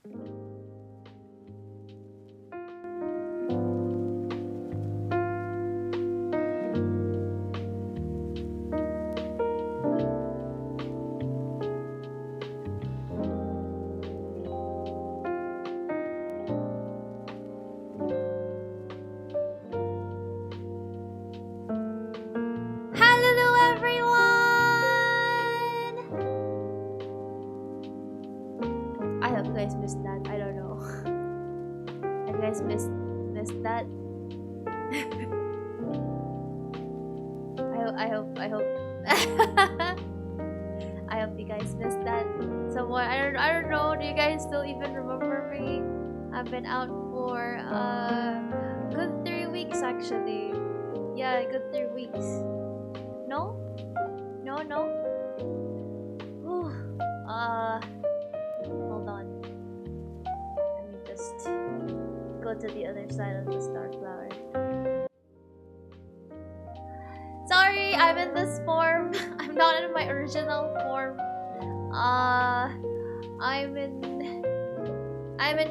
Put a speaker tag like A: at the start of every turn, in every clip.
A: Hello everyone! I hope you guys missed that. I don't know. Have you guys missed that? I hope I hope you guys missed that. Somewhat I don't know. Do you guys still even remember me? I've been out for good 3 weeks actually. Yeah, good 3 weeks. No? No, no? Whew. Hold on. Let me just go to the other side of the star flower. Sorry, I'm in this form. I'm not in my original form. I'm in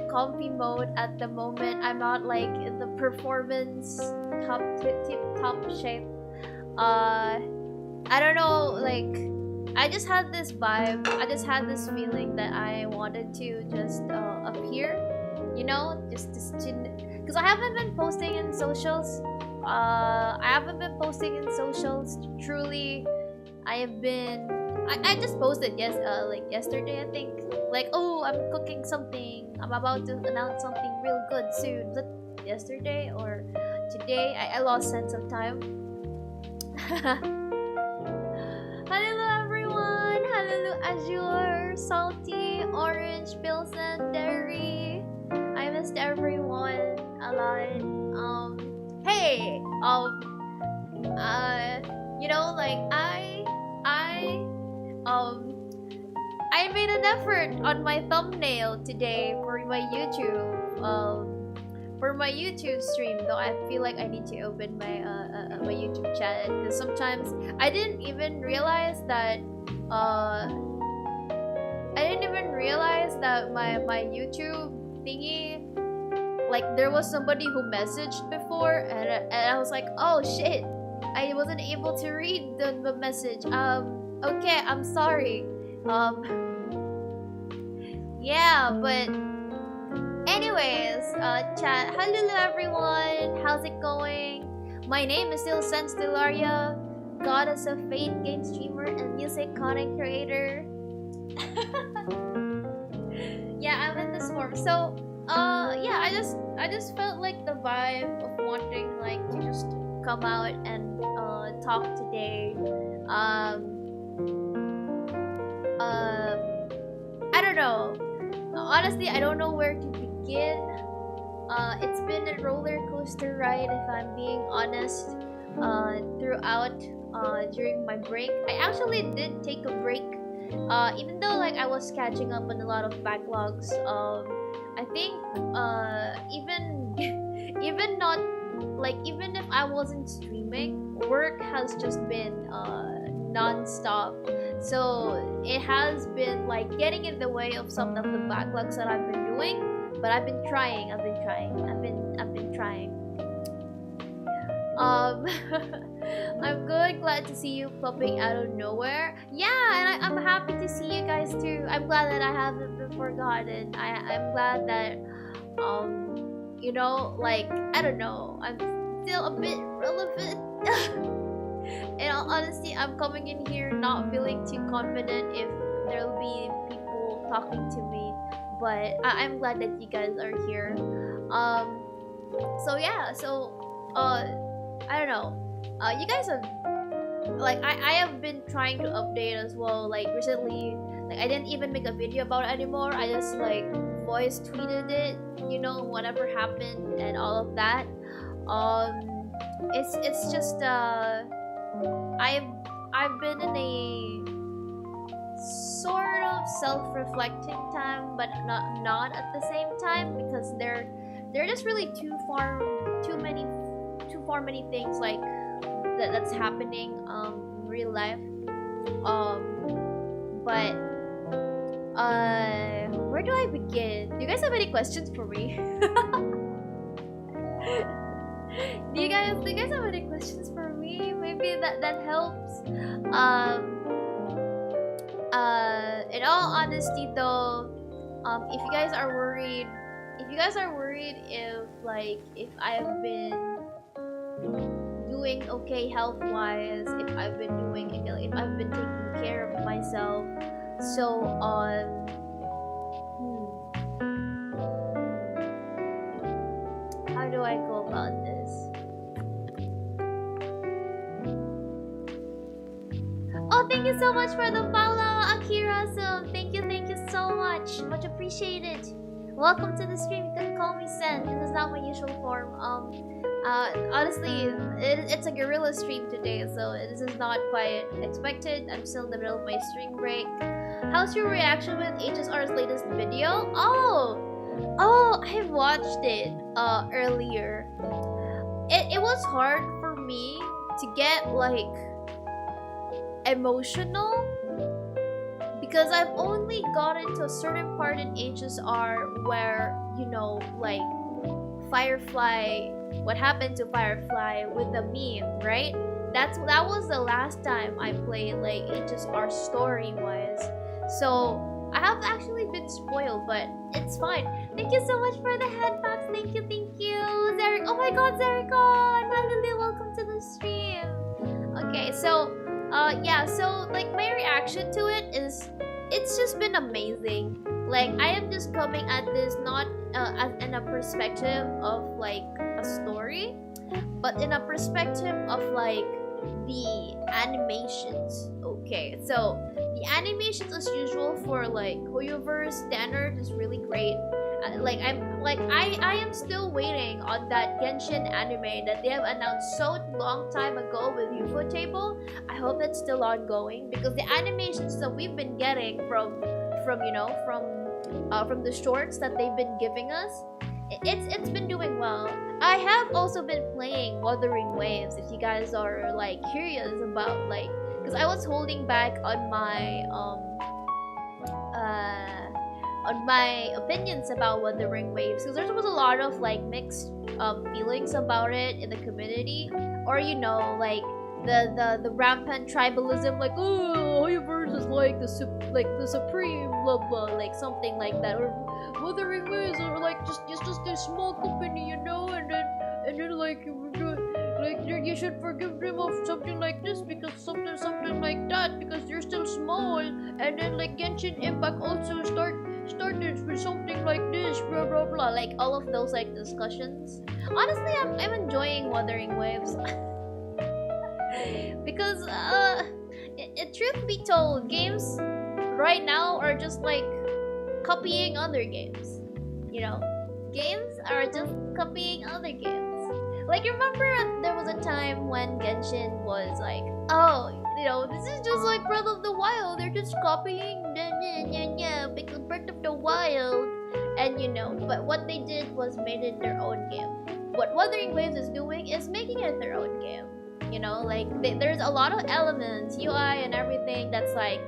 A: comfy mode at the moment. I'm not like in the performance tip top shape. I don't know, like I just had this vibe. I just had this feeling that I wanted to just appear, you know, just to, because I haven't been posting in socials. Truly, I have been. I just posted like yesterday, I think. Like, oh, I'm cooking something. I'm about to announce something real good soon. Was it yesterday or today? I lost sense of time. Hello everyone. Hello Azure, Salty, Orange, Pilsen, Dairy. I missed everyone a lot. Hey, you know, like I made an effort on my thumbnail today for my YouTube stream, though I feel like I need to open my my YouTube chat, because sometimes I didn't even realize that my YouTube thingy, like there was somebody who messaged before, and I was like, oh shit, I wasn't able to read the message. Okay, I'm sorry. Yeah, but anyways, chat. Hello everyone, how's it going? My name is still Senstellaria, goddess of fate, game streamer, and music content creator. Yeah, I'm in this form. So, yeah, I just felt like the vibe of wanting like to just come out and talk today. I don't know. Honestly, I don't know where to begin. It's been a roller coaster ride, if I'm being honest. Throughout during my break, I actually did take a break. Even though like I was catching up on a lot of backlogs. I think even even not like even if I wasn't streaming, work has just been non-stop. So it has been like getting in the way of some of the backlogs that I've been doing. But I've been trying. I've been trying. I'm good. Glad to see you popping out of nowhere. Yeah, and I'm happy to see you guys too. I'm glad that I haven't been forgotten. I'm glad that you know, like I don't know, I'm still a bit relevant. In all honesty, I'm coming in here not feeling too confident if there'll be people talking to me, but I'm glad that you guys are here. So yeah, so I don't know. You guys have like I have been trying to update as well. Like recently, like I didn't even make a video about it anymore. I just like voice tweeted it, you know, whatever happened and all of that. It's just I've been in a sort of self-reflecting time, but not at the same time, because they're just really too far many things like that's happening in real life. But Where do I begin? Do you guys have any questions for me? Do you guys have any questions for me? Maybe that helps. In all honesty though, if you guys are worried, if I've been doing okay health wise, if I've been taking care of myself, so how do I go about this? Oh, thank you so much for the follow, Akira. So thank you so much. Much appreciated. Welcome to the stream. You can call me Sen. This is not my usual form. Honestly, it's a guerrilla stream today, so this is not quite expected. I'm still in the middle of my stream break. How's your reaction with HSR's latest video? Oh, I watched it earlier. It was hard for me to get like emotional because I've only gotten to a certain part in HSR where, you know, like Firefly, what happened to Firefly with the meme, right? That was the last time I played like HSR story wise. So I have actually been spoiled, but it's fine. Thank you so much for the headphones. Thank you. Zarek. Oh my god, Zarikon! Halulu, welcome to the stream. Okay, so yeah, so like my reaction to it is it's just been amazing. Like I am just coming at this not in a perspective of like a story, but in a perspective of like the animations. Okay, so the animations as usual for like Hoyoverse standard is really great. I am still waiting on that Genshin anime that they have announced so long time ago with UFO Table. I hope that's still ongoing because the animations that we've been getting from the shorts that they've been giving us, it's been doing well. I have also been playing Wuthering Waves if you guys are like curious about like, because I was holding back on my opinions about Wuthering Waves because there was a lot of like mixed feelings about it in the community, or you know, like the rampant tribalism, like oh Hoyoverse is like the supreme blah blah, like something like that, or Wuthering Waves are like just a small company, you know, and then like you should forgive them of something like this because something like that because they're still small, and then like Genshin Impact also started with something like this, blah blah blah, like all of those like discussions. Honestly, I'm enjoying Wuthering Waves because truth be told, games right now are just like copying other games. You know, games are just copying other games. Like, remember there was a time when Genshin was like, oh, you know, this is just like Breath of the Wild. They're just copying because Breath of the Wild. And you know, but what they did was made it their own game. What Wuthering Waves is doing is making it their own game. You know, like there's a lot of elements, UI and everything that's like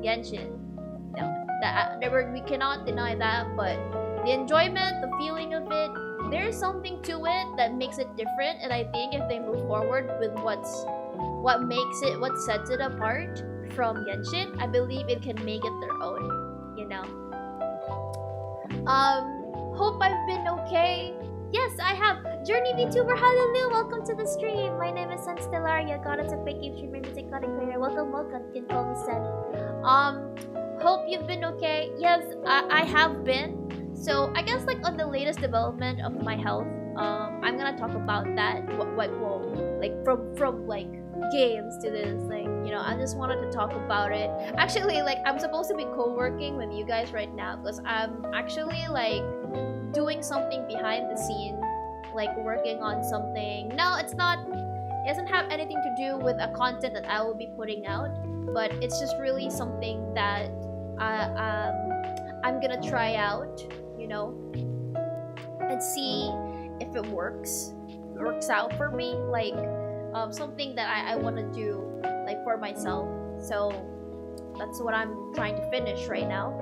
A: Genshin. No, we cannot deny that, but the enjoyment, the feeling of it, there's something to it that makes it different. And I think if they move forward with what sets it apart from Genshin, I believe it can make it their own, you know. Hope I've been okay. Yes, I have. Journey VTuber, halulu, welcome to the stream. My name is Sen Stellaria, goddess of fake game streamer, music content creator. Welcome, you can call me Sen. Hope you've been okay. Yes, I have been. So I guess like on the latest development of my health, I'm gonna talk about that. From like games to this, like, you know, I just wanted to talk about it. Actually, like I'm supposed to be co-working with you guys right now because I'm actually like doing something behind the scene, like working on something. No, it doesn't have anything to do with a content that I will be putting out, but it's just really something that I'm gonna try out, you know, and see if it works out for me, like something that I want to do like for myself. So that's what I'm trying to finish right now.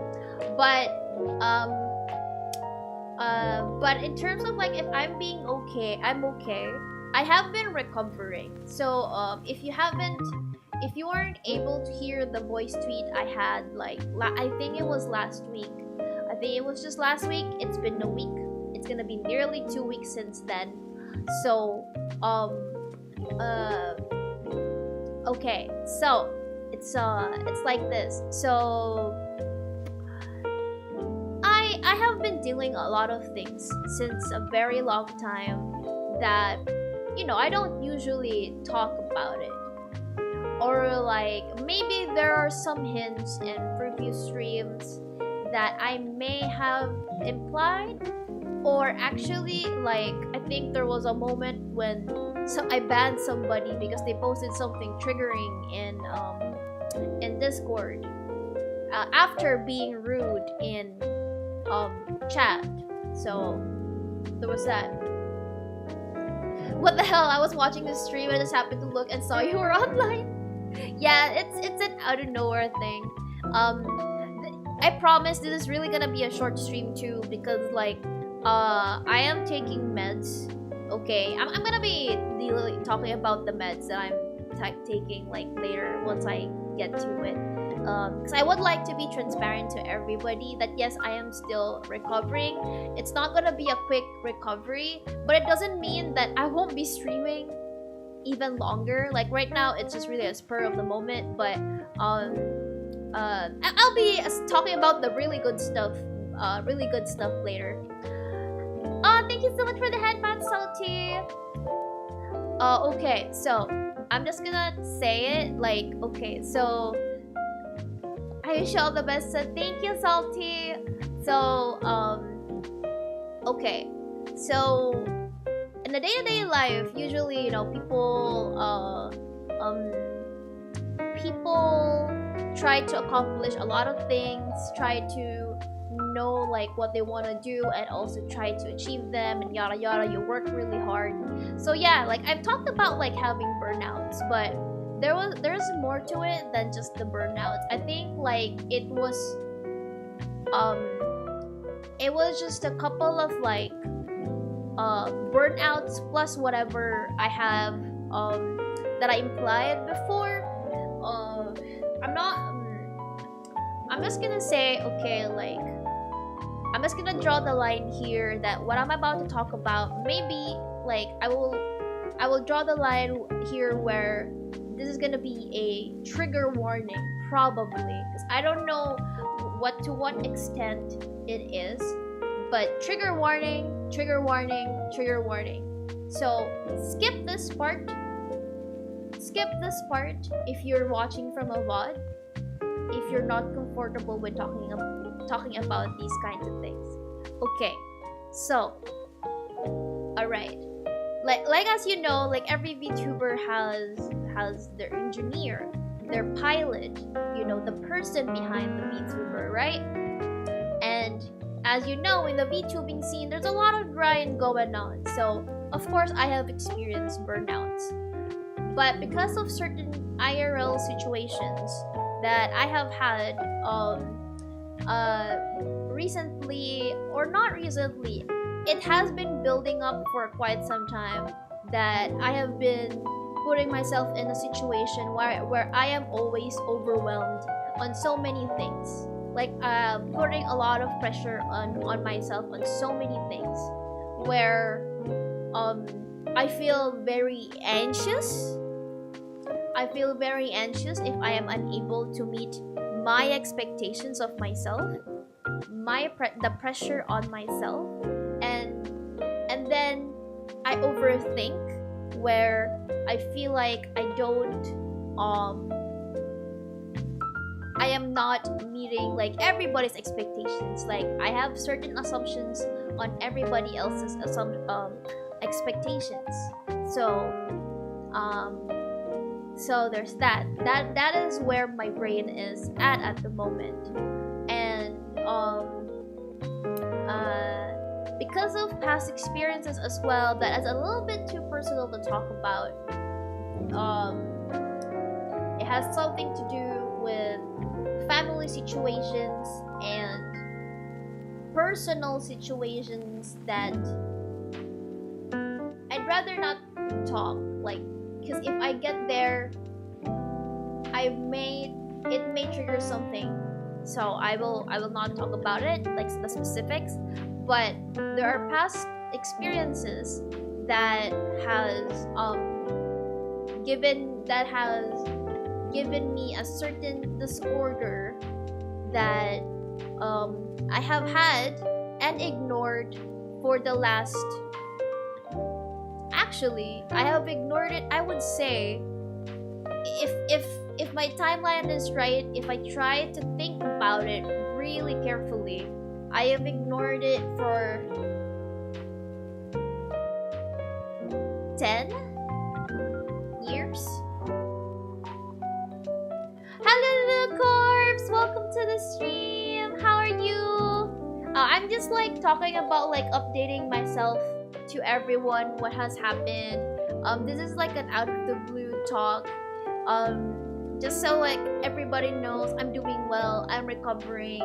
A: But Um, but in terms of like if I'm being okay, I'm okay. I have been recovering. So if you weren't able to hear the voice tweet I had, like I think it was last week. I think it was just last week. It's been a week. It's gonna be nearly 2 weeks since then. So uh, okay. So it's like this. So I have been dealing a lot of things since a very long time that I don't usually talk about it. Or like maybe there are some hints in previous streams that I may have implied, or actually like I think there was a moment when I banned somebody because they posted something triggering in Discord after being rude in chat. So there was that. What the hell? I was watching the stream and just happened to look and saw you were online. Yeah, it's an out of nowhere thing. I promise this is really gonna be a short stream too, because like I am taking meds. Okay, I'm gonna be talking about the meds that I'm taking like later once I get to it. Because I would like to be transparent to everybody that yes, I am still recovering. It's not gonna be a quick recovery, but it doesn't mean that I won't be streaming even longer. Like right now, it's just really a spur of the moment. But I'll be talking about the really good stuff later. Thank you so much for the headband, Salty. Okay, so I'm just gonna say it like okay, so. I wish you all the best. So thank you, Salty. So okay. So in the day-to-day life, usually people try to accomplish a lot of things, try to know like what they want to do, and also try to achieve them, and yada yada. You work really hard. So yeah, like I've talked about like having burnouts, but there's more to it than just the burnouts. I think like it was just a couple of like burnouts plus whatever I have that I implied before. I'm just gonna say okay, like I'm just gonna draw the line here that what I'm about to talk about, maybe like I will draw the line here where this is gonna be a trigger warning, probably, because I don't know to what extent it is, but trigger warning, trigger warning, trigger warning. So skip this part if you're watching from a VOD, if you're not comfortable with talking about these kinds of things. Okay, so alright. Like as you know, like every VTuber has their engineer, their pilot, the person behind the VTuber, right? And as you know, in the VTubing scene, there's a lot of grind going on. So of course I have experienced burnouts. But because of certain IRL situations that I have had recently, or not recently, it has been building up for quite some time, that I have been putting myself in a situation where I am always overwhelmed on so many things. Like putting a lot of pressure on myself on so many things, where I feel very anxious. I feel very anxious if I am unable to meet my expectations of myself, the pressure on myself, and then I overthink, where I feel like I am not meeting like everybody's expectations. Like I have certain assumptions on everybody else's expectations. So there's that is where my brain is at the moment. And because of past experiences as well, that is a little bit too personal to talk about. It has something to do with family situations and personal situations that I'd rather not talk, like, because if I get there, it may trigger something, so I will not talk about it, like the specifics. But there are past experiences that has given me a certain disorder that I have had and ignored for the last. Actually, I have ignored it. I would say, if my timeline is right, if I try to think about it really carefully, I have ignored it for 10 years. Hello, Corpse! Welcome to the stream. How are you? I'm just like talking about like updating myself to everyone what has happened. This is like an out of the blue talk. Just so like everybody knows I'm doing well, I'm recovering,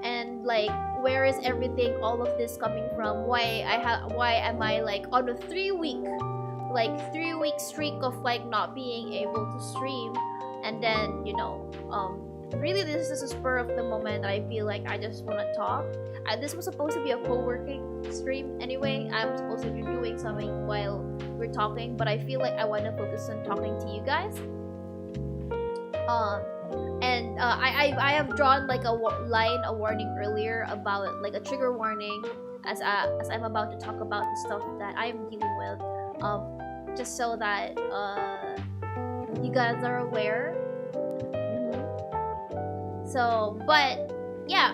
A: and like where is everything, all of this coming from? Why am I like on a 3-week streak of like not being able to stream? And then really this is a spur of the moment. I feel like I just want to talk. This was supposed to be a co-working stream anyway. I'm supposed to be doing something while we're talking, but I feel like I want to focus on talking to you guys. I have drawn like a warning earlier about like a trigger warning as I'm about to talk about the stuff that I am dealing with, just so that you guys are aware. So, but yeah,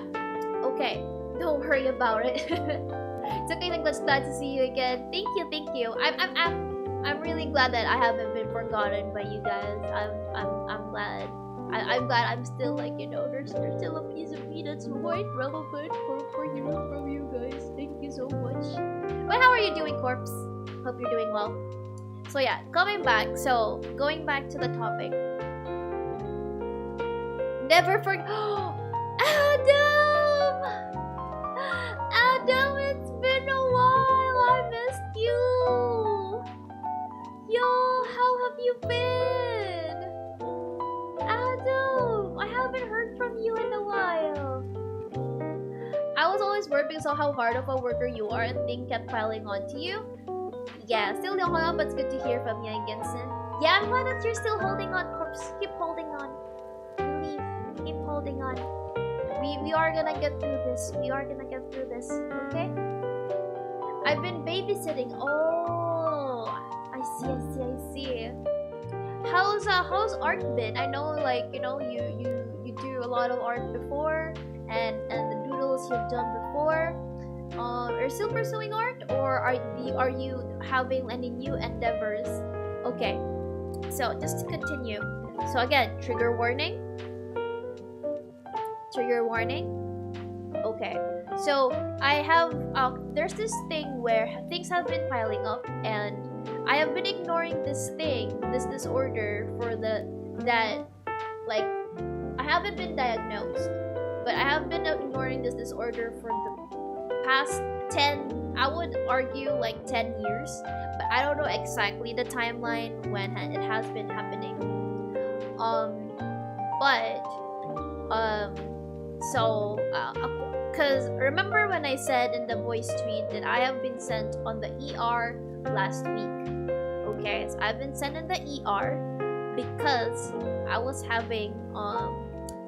A: okay, don't worry about it. It's okay, like, glad to see you again. Thank you. I'm really glad that I haven't been forgotten by you guys. I'm glad. I'm glad I'm still like, there's still a piece of me that's quite relevant for hearing from you guys. Thank you so much. But how are you doing, Corpse? Hope you're doing well. So yeah, going back to the topic. Never forget. Adam, it's been a while. I missed you. Yo, how have you been? Adam, I haven't heard from you in a while. I was always worried because of how hard of a worker you are, and things kept piling onto you. Yeah, still don't hold on, but it's good to hear from you again, Sin. Yeah, I'm glad that you're still holding on, Corpse. Keep holding on. Believe. Keep holding on. We are gonna get through this. Okay? I've been babysitting. Oh, I see. How's art been? I know, like, you do a lot of art before, and the doodles you've done before. Are you still pursuing art, or are you having any new endeavors? Okay, so just to continue. So again, trigger warning. Okay, so I have there's this thing where things have been piling up, and I have been ignoring this disorder like, I haven't been diagnosed, but I have been ignoring this disorder for the past 10, I would argue like 10 years, but I don't know exactly the timeline when it has been happening. Because remember when I said in the voice tweet that I have been sent on the ER last week? Okay, so I've been sent in the ER because I was having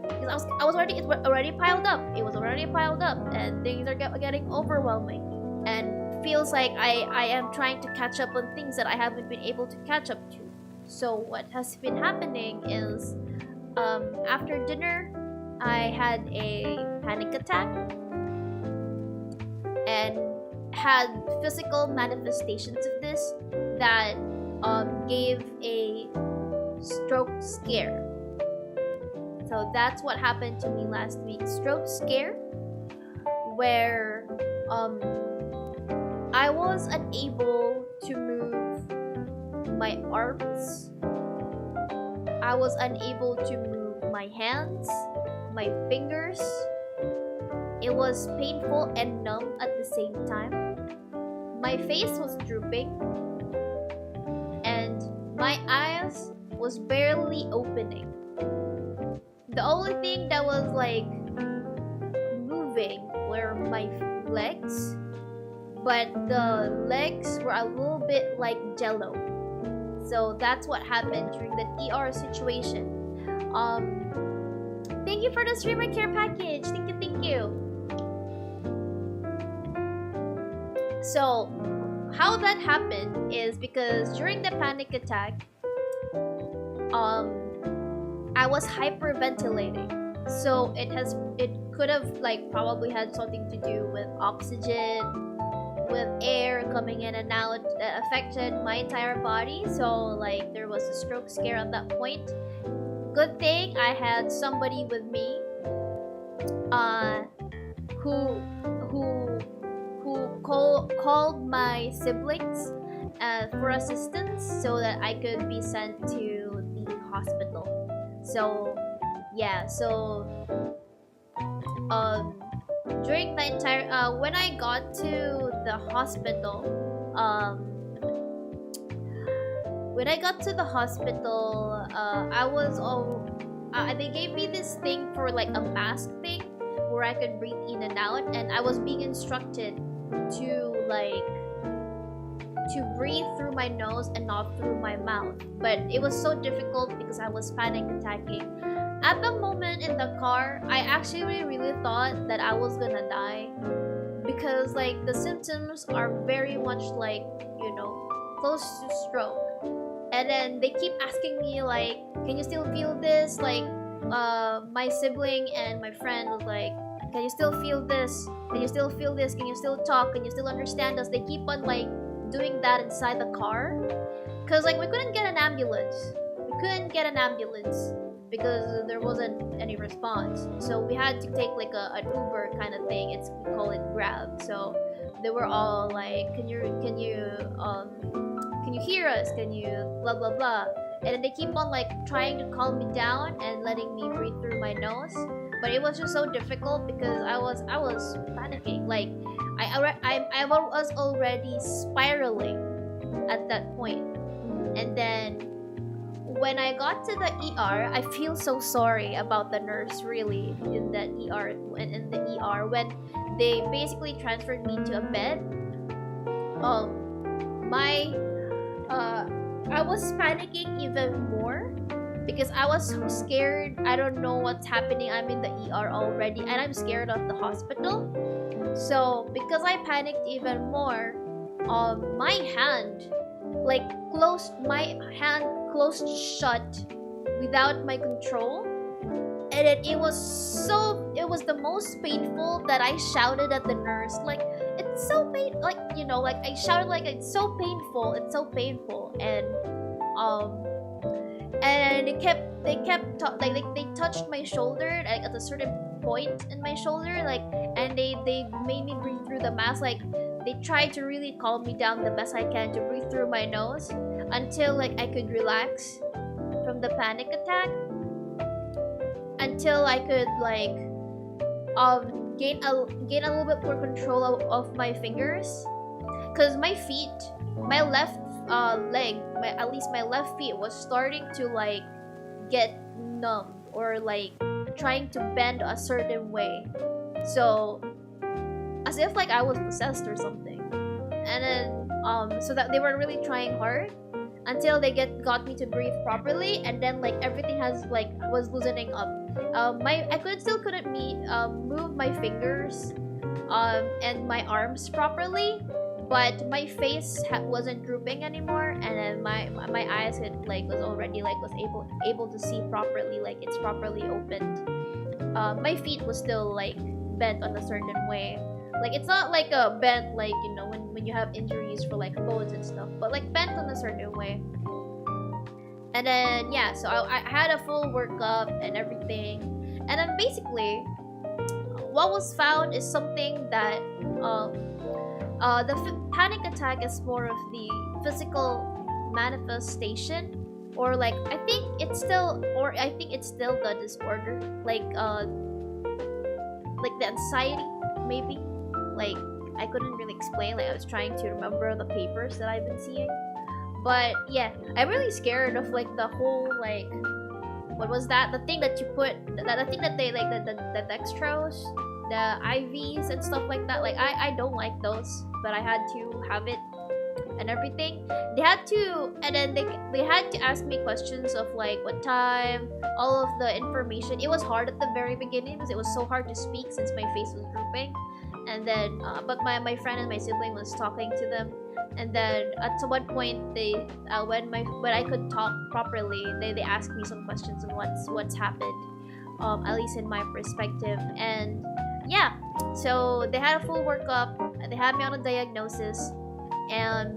A: because I was already piled up. It was already piled up, and things are getting overwhelming, and feels like I am trying to catch up on things that I haven't been able to catch up to. So what has been happening is, after dinner, I had a panic attack and had physical manifestations of this that gave a stroke scare. So that's what happened to me last week. Stroke scare, where I was unable to move my arms. I was unable to move my hands, my fingers. it was painful and numb at the same time. My face was drooping, and my eyes was barely opening. The only thing that was like moving were my legs, but the legs were a little bit like jello. So that's what happened during the ER situation. Thank you for the streamer care package. Thank you, thank you. So how that happened is because during the panic attack, I was hyperventilating. So it could have like probably had something to do with oxygen, with air coming in and out that affected my entire body. So like there was a stroke scare at that point. Good thing I had somebody with me who called my siblings for assistance so that I could be sent to the hospital. So yeah, so during the entire when I got to the hospital, I was all they gave me this thing for like a mask thing where I could breathe in and out, and I was being instructed to breathe through my nose and not through my mouth. But it was so difficult because I was panic attacking. At the moment in the car, I actually really thought that I was gonna die because like the symptoms are very much like, you know, close to stroke. And then they keep asking me like, can you still feel this? Like my sibling and my friend was like, can you still feel this? Can you still feel this? Can you still talk? Can you still understand us? They keep on like doing that inside the car. Cause like we couldn't get an ambulance. Because there wasn't any response. So we had to take like an Uber kind of thing. We call it Grab. So they were all like, can you hear us? Can you blah blah blah? And then they keep on like trying to calm me down and letting me breathe through my nose. But it was just so difficult because I was panicking. Like I was already spiraling at that point. And then when I got to the ER, I feel so sorry about the nurse really in the ER when they basically transferred me to a bed. I was panicking even more because I was so scared. I don't know what's happening. I'm in the ER already and I'm scared of the hospital. So because I panicked even more, my hand closed shut without my control, and it was the most painful that I shouted at the nurse like, it's so pain, like, you know, like I shouted like, it's so painful, and they touched my shoulder like at a certain point in my shoulder, like, and they made me breathe through the mask. Like they tried to really calm me down the best I can to breathe through my nose until like I could relax from the panic attack, until I could like gain a little bit more control of my fingers, because my feet, my left leg, at least my left feet was starting to like get numb or like trying to bend a certain way, so as if like I was possessed or something. And then so that they were really trying hard until they got me to breathe properly, and then like everything was loosening up. I couldn't move my fingers and my arms properly, but my face wasn't drooping anymore, and then my eyes was able to see properly, like it's properly opened. My feet was still like bent on a certain way. Like it's not like a bent like, you know, when you have injuries for like bones and stuff, but like bent on a certain way. And then yeah, so I had a full workup and everything, and then basically what was found is something that panic attack is more of the physical manifestation, or like I think it's still the disorder, like the anxiety maybe. Like, I couldn't really explain. Like, I was trying to remember the papers that I've been seeing. But yeah, I'm really scared of like the whole like, what was that? The thing that you put, the thing that they like, the dextrose, the IVs and stuff like that. Like, I don't like those, but I had to have it and everything. They had to, and then they had to ask me questions of like what time, all of the information. It was hard at the very beginning because it was so hard to speak since my face was drooping. And then, but my friend and my sibling was talking to them. And then at one point they when I could talk properly, they asked me some questions on what's happened, at least in my perspective. And yeah, so they had a full workup. They had me on a diagnosis, and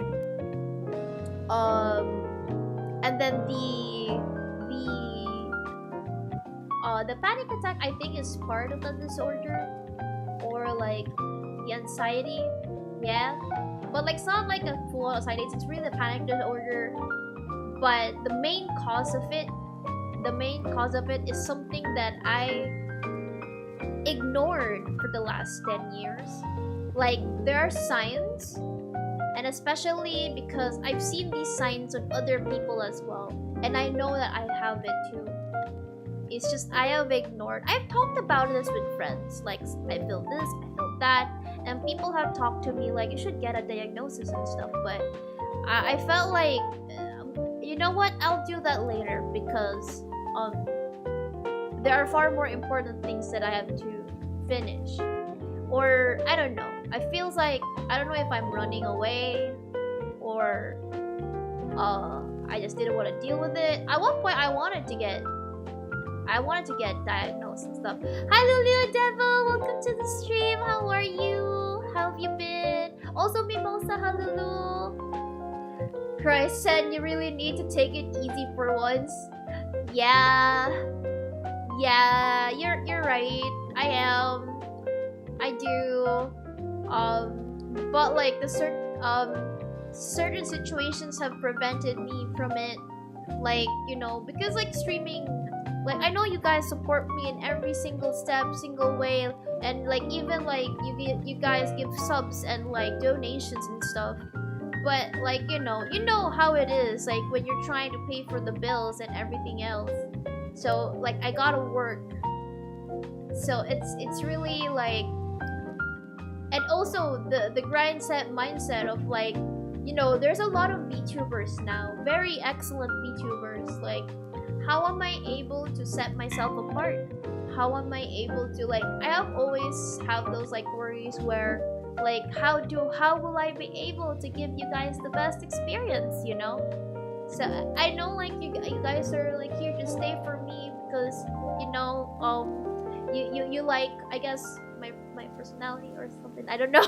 A: then the panic attack, I think, is part of the disorder, or like the anxiety. Yeah, but like it's not like a full anxiety, it's really a panic disorder. But the main cause of it is something that I ignored for the last 10 years. Like, there are signs, and especially because I've seen these signs on other people as well, and I know that I have it too. It's just I have ignored. I've talked about this with friends, like, I feel this, I feel that, and people have talked to me like, you should get a diagnosis and stuff. But I felt like, you know what, I'll do that later, because there are far more important things that I have to finish. Or I don't know, I feels like, I don't know if I'm running away, or I just didn't want to deal with it. At one point I wanted to get diagnosed and stuff. Hi Lulu Devil, welcome to the stream. How are you? How have you been? Also Mimosa, halulu. Christ said you really need to take it easy for once. Yeah, you're right. I am. I do. But like the certain situations have prevented me from it. Like, you know, because like streaming, like, I know you guys support me in every single step, single way, and like even like you guys give subs and like donations and stuff. But like, you know how it is, like when you're trying to pay for the bills and everything else. So like I gotta work. So it's really like, and also the grind set mindset of like, you know, there's a lot of VTubers now, very excellent VTubers. Like, how am I able to set myself apart? How am I able to, like, I have always have those like worries where like, how will I be able to give you guys the best experience, you know? So I know like you guys are like here to stay for me because, you know, you like, I guess, my personality or something. I don't know.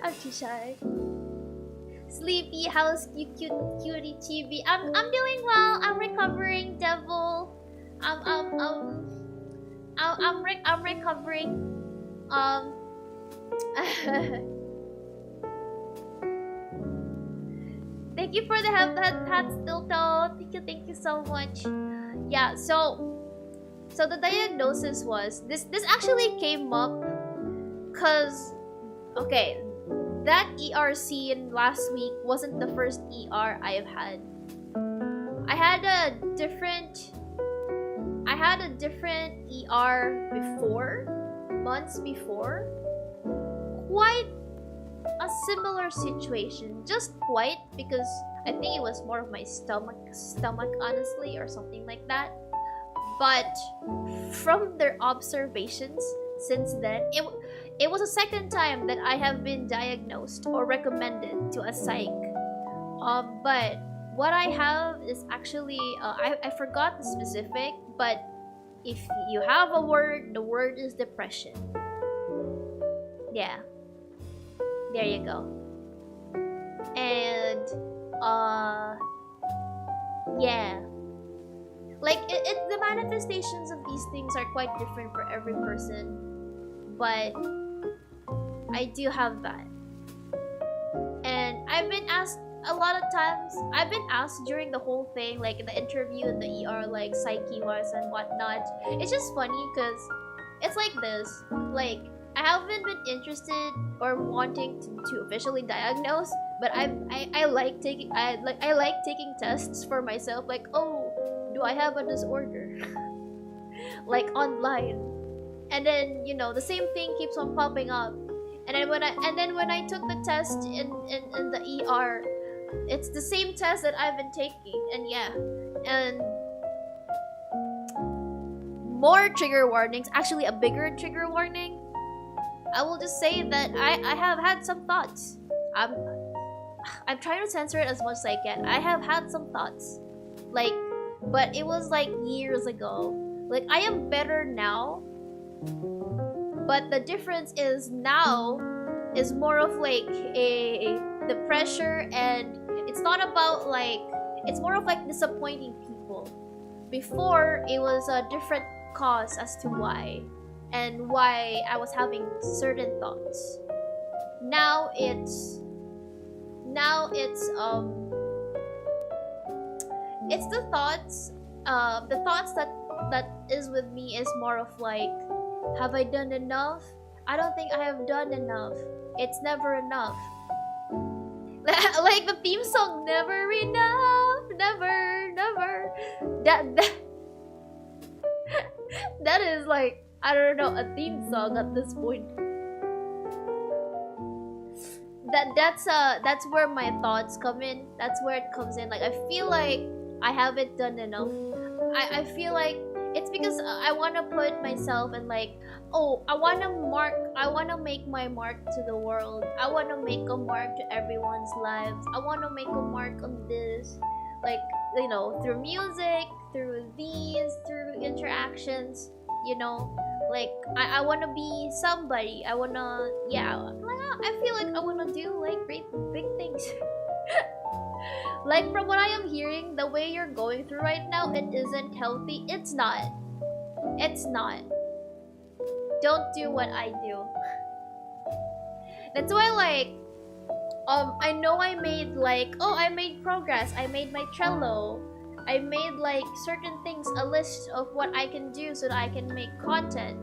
A: I'm too shy. Sleepy, how's you cutie chibi? I'm doing well. I'm recovering, devil. I'm recovering. Thank you for the hat still though. Thank you so much. Yeah, so the diagnosis was this actually came up cause, okay, that ER scene last week wasn't the first ER I've had. I had a different ER before, months before. Quite a similar situation, just quite, because I think it was more of my stomach honestly, or something like that. But from their observations since then, it was a second time that I have been diagnosed or recommended to a psych. But what I have is actually, I forgot the specific, but if you have a word, the word is depression. Yeah. There you go. And, yeah. Like, the manifestations of these things are quite different for every person. But I do have that. And I've been asked a lot of times, I've been asked during the whole thing, like in the interview in the ER, like psyche-wise and whatnot. It's just funny because it's like this. Like, I haven't been interested or wanting to officially diagnose, but I like taking I like taking tests for myself. Like, oh, do I have a disorder? Like online, and then the same thing keeps on popping up. And then when I took the test in the ER, it's the same test that I've been taking, and yeah, and more trigger warnings. Actually, a bigger trigger warning. I will just say that I have had some thoughts. I'm trying to censor it as much as I can. I have had some thoughts, like, but it was like years ago. Like, I am better now, but the difference is now is more of like the pressure, and it's not about like, it's more of like disappointing people. Before, it was a different cause as to why and why I was having certain thoughts. Now it's the thoughts that is with me is more of like, have I done enough? I don't think I have done enough. It's never enough. Like the theme song, never enough, never. That is like, I don't know, a theme song at this point. That's where my thoughts come in. That's where it comes in. Like, I feel like I haven't done enough. I feel like it's because I want to put myself in like, oh, I want to make my mark to the world. I want to make a mark to everyone's lives. I want to make a mark on this, like, through music, through interactions, like, I want to be somebody. I want to, I feel like I want to do like great big things. Like, from what I am hearing, the way you're going through right now, it isn't healthy. It's not. Don't do what I do. That's why, like, I know I made like, I made progress. I made my Trello. I made like certain things, a list of what I can do so that I can make content.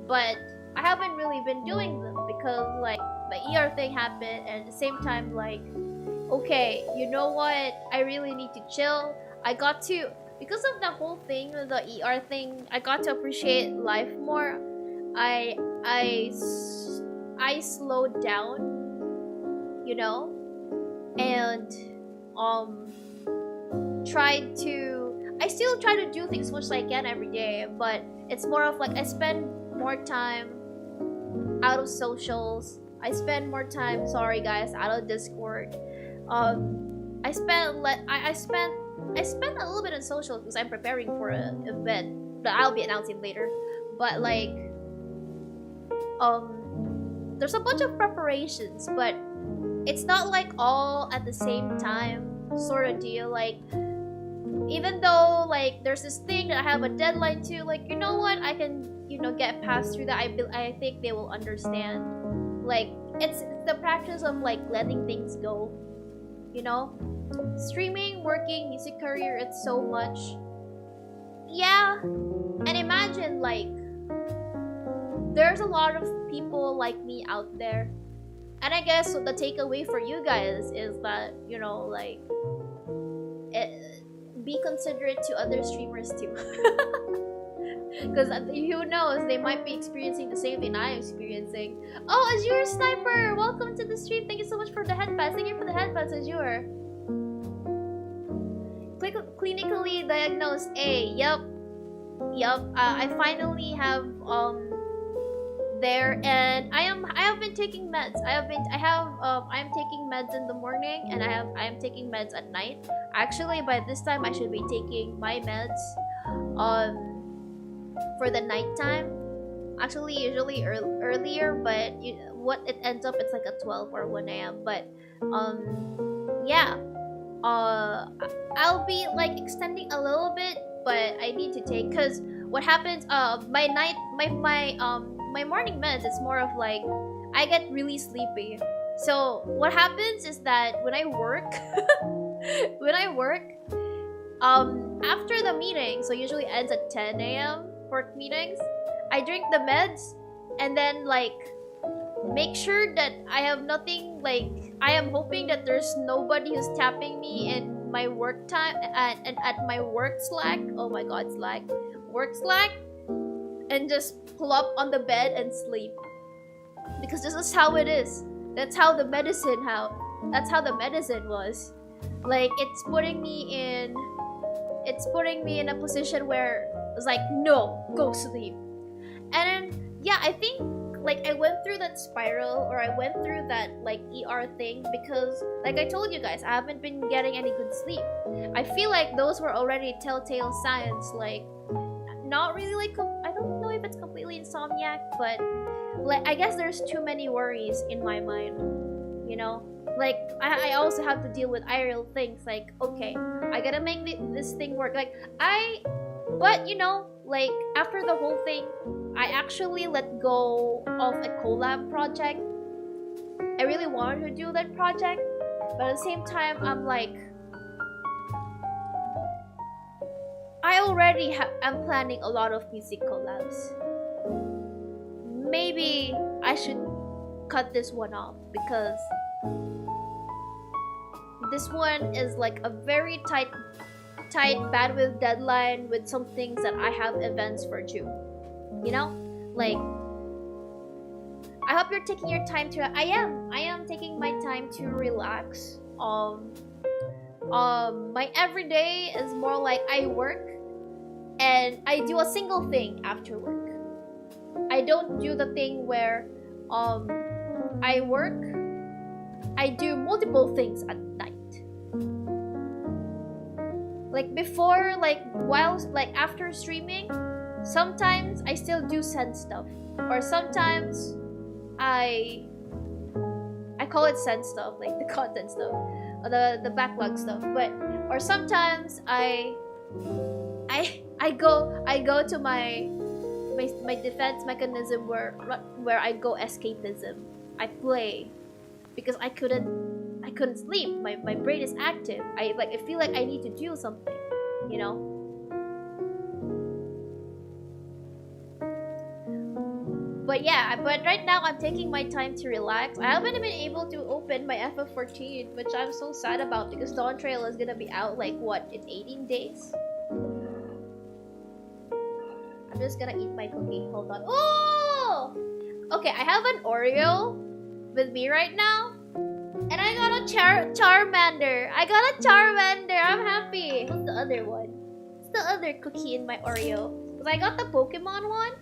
A: But I haven't really been doing them because like the ER thing happened, and at the same time, like, okay, you know what? I really need to chill. Because of the whole thing with the ER thing, I got to appreciate life more. I slowed down, and I still try to do things much as I can every day, but it's more of like I spend more time out of socials. I spend more time, sorry guys, out of Discord. I spent a little bit on social because I'm preparing for an event that I'll be announcing later. But like, there's a bunch of preparations, but it's not like all at the same time sort of deal. Like, even though like there's this thing that I have a deadline to, like, you know what, I can get past through that. I think they will understand. Like, it's the practice of like letting things go. Streaming, working, music career, it's so much. Yeah, and imagine like there's a lot of people like me out there, and I guess the takeaway for you guys is that like, be considerate to other streamers too. Because who knows, they might be experiencing the same thing I'm experiencing. Oh, Azure Sniper, welcome to the stream. Thank you so much for the headbands. Thank you for the headbands, Azure. Clinically diagnosed A. Yup. I finally have there, and I have been taking meds. I'm taking meds in the morning, and I am taking meds at night. Actually, by this time I should be taking my meds for the nighttime. Actually, usually earlier, but what it ends up, it's like a 12 or 1 a.m. But yeah, I'll be like extending a little bit, but I need to take, because what happens, my morning meds, it's more of like I get really sleepy. So what happens is that when I work after the meeting, so usually ends at 10 a.m. work meetings, I drink the meds, and then like make sure that I have nothing, like I am hoping that there's nobody who's tapping me in my work time and at my work Slack. Oh my god, Slack. Work Slack, and just pull up on the bed and sleep. Because this is how it is. That's how the medicine was. Like it's putting me in a position where it's like, no, go sleep. And then yeah, I think like I went through that spiral, or I went through that like ER thing because like I told you guys, I haven't been getting any good sleep. I feel like those were already telltale signs, like not really like I don't know if it's completely insomniac, but like I guess there's too many worries in my mind, you know? Like I also have to deal with IRL things, like okay, I gotta make this thing work, but you know, like after the whole thing, I actually let go of a collab project. I really wanted to do that project, but at the same time I'm like, I already am planning a lot of music collabs. Maybe I should cut this one off because this one is like a very tight bandwidth deadline with some things that I have events for too. You know? Like I hope you're taking your time to I am taking my time to relax. My everyday is more like I work and I do a single thing after work. I don't do the thing where I work, I do multiple things at night. Like before, like while like after streaming, sometimes I still do send stuff, or sometimes I call it send stuff, like the content stuff, or the backlog stuff. But or sometimes I go to my defense mechanism where I go escapism. I play because I couldn't sleep. My brain is active. I feel like I need to do something, you know. But yeah, but right now I'm taking my time to relax. I haven't been able to open my FF14, which I'm so sad about because Dawn Trail is gonna be out like what, in 18 days? I'm just gonna eat my cookie. Hold on. Oh! Okay, I have an Oreo with me right now. And I got a Charmander. I'm happy. What's the other one? What's the other cookie in my Oreo? Because I got the Pokemon one.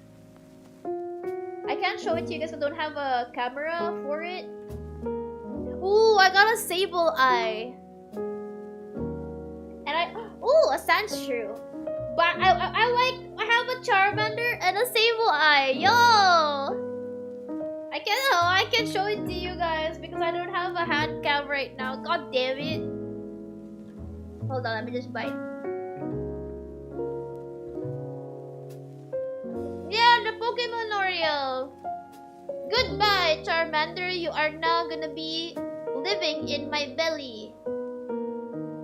A: I can't show it to you guys. I don't have a camera for it. Ooh, I got a Sableye. And a Sandshrew. But I have a Charmander and a Sableye. Yo! I can't show it to you guys because I don't have a hand cam right now. God damn it. Hold on, let me just bite. Yeah, the Pokemon Oreo. Goodbye, Charmander. You are now gonna be living in my belly.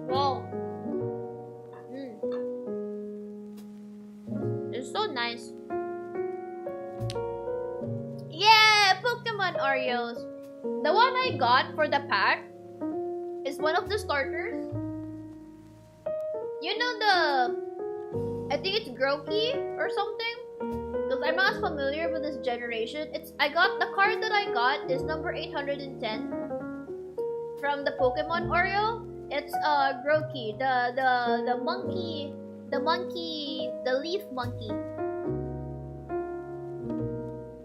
A: Wow. It's so nice. Yeah, Pokemon Oreos. The one I got for the pack is one of the starters. You know I think it's Grookey or something. Because I'm not familiar with this generation. The card that I got is number 810 from the Pokemon Oreo. It's Grookey, the monkey, the leaf monkey.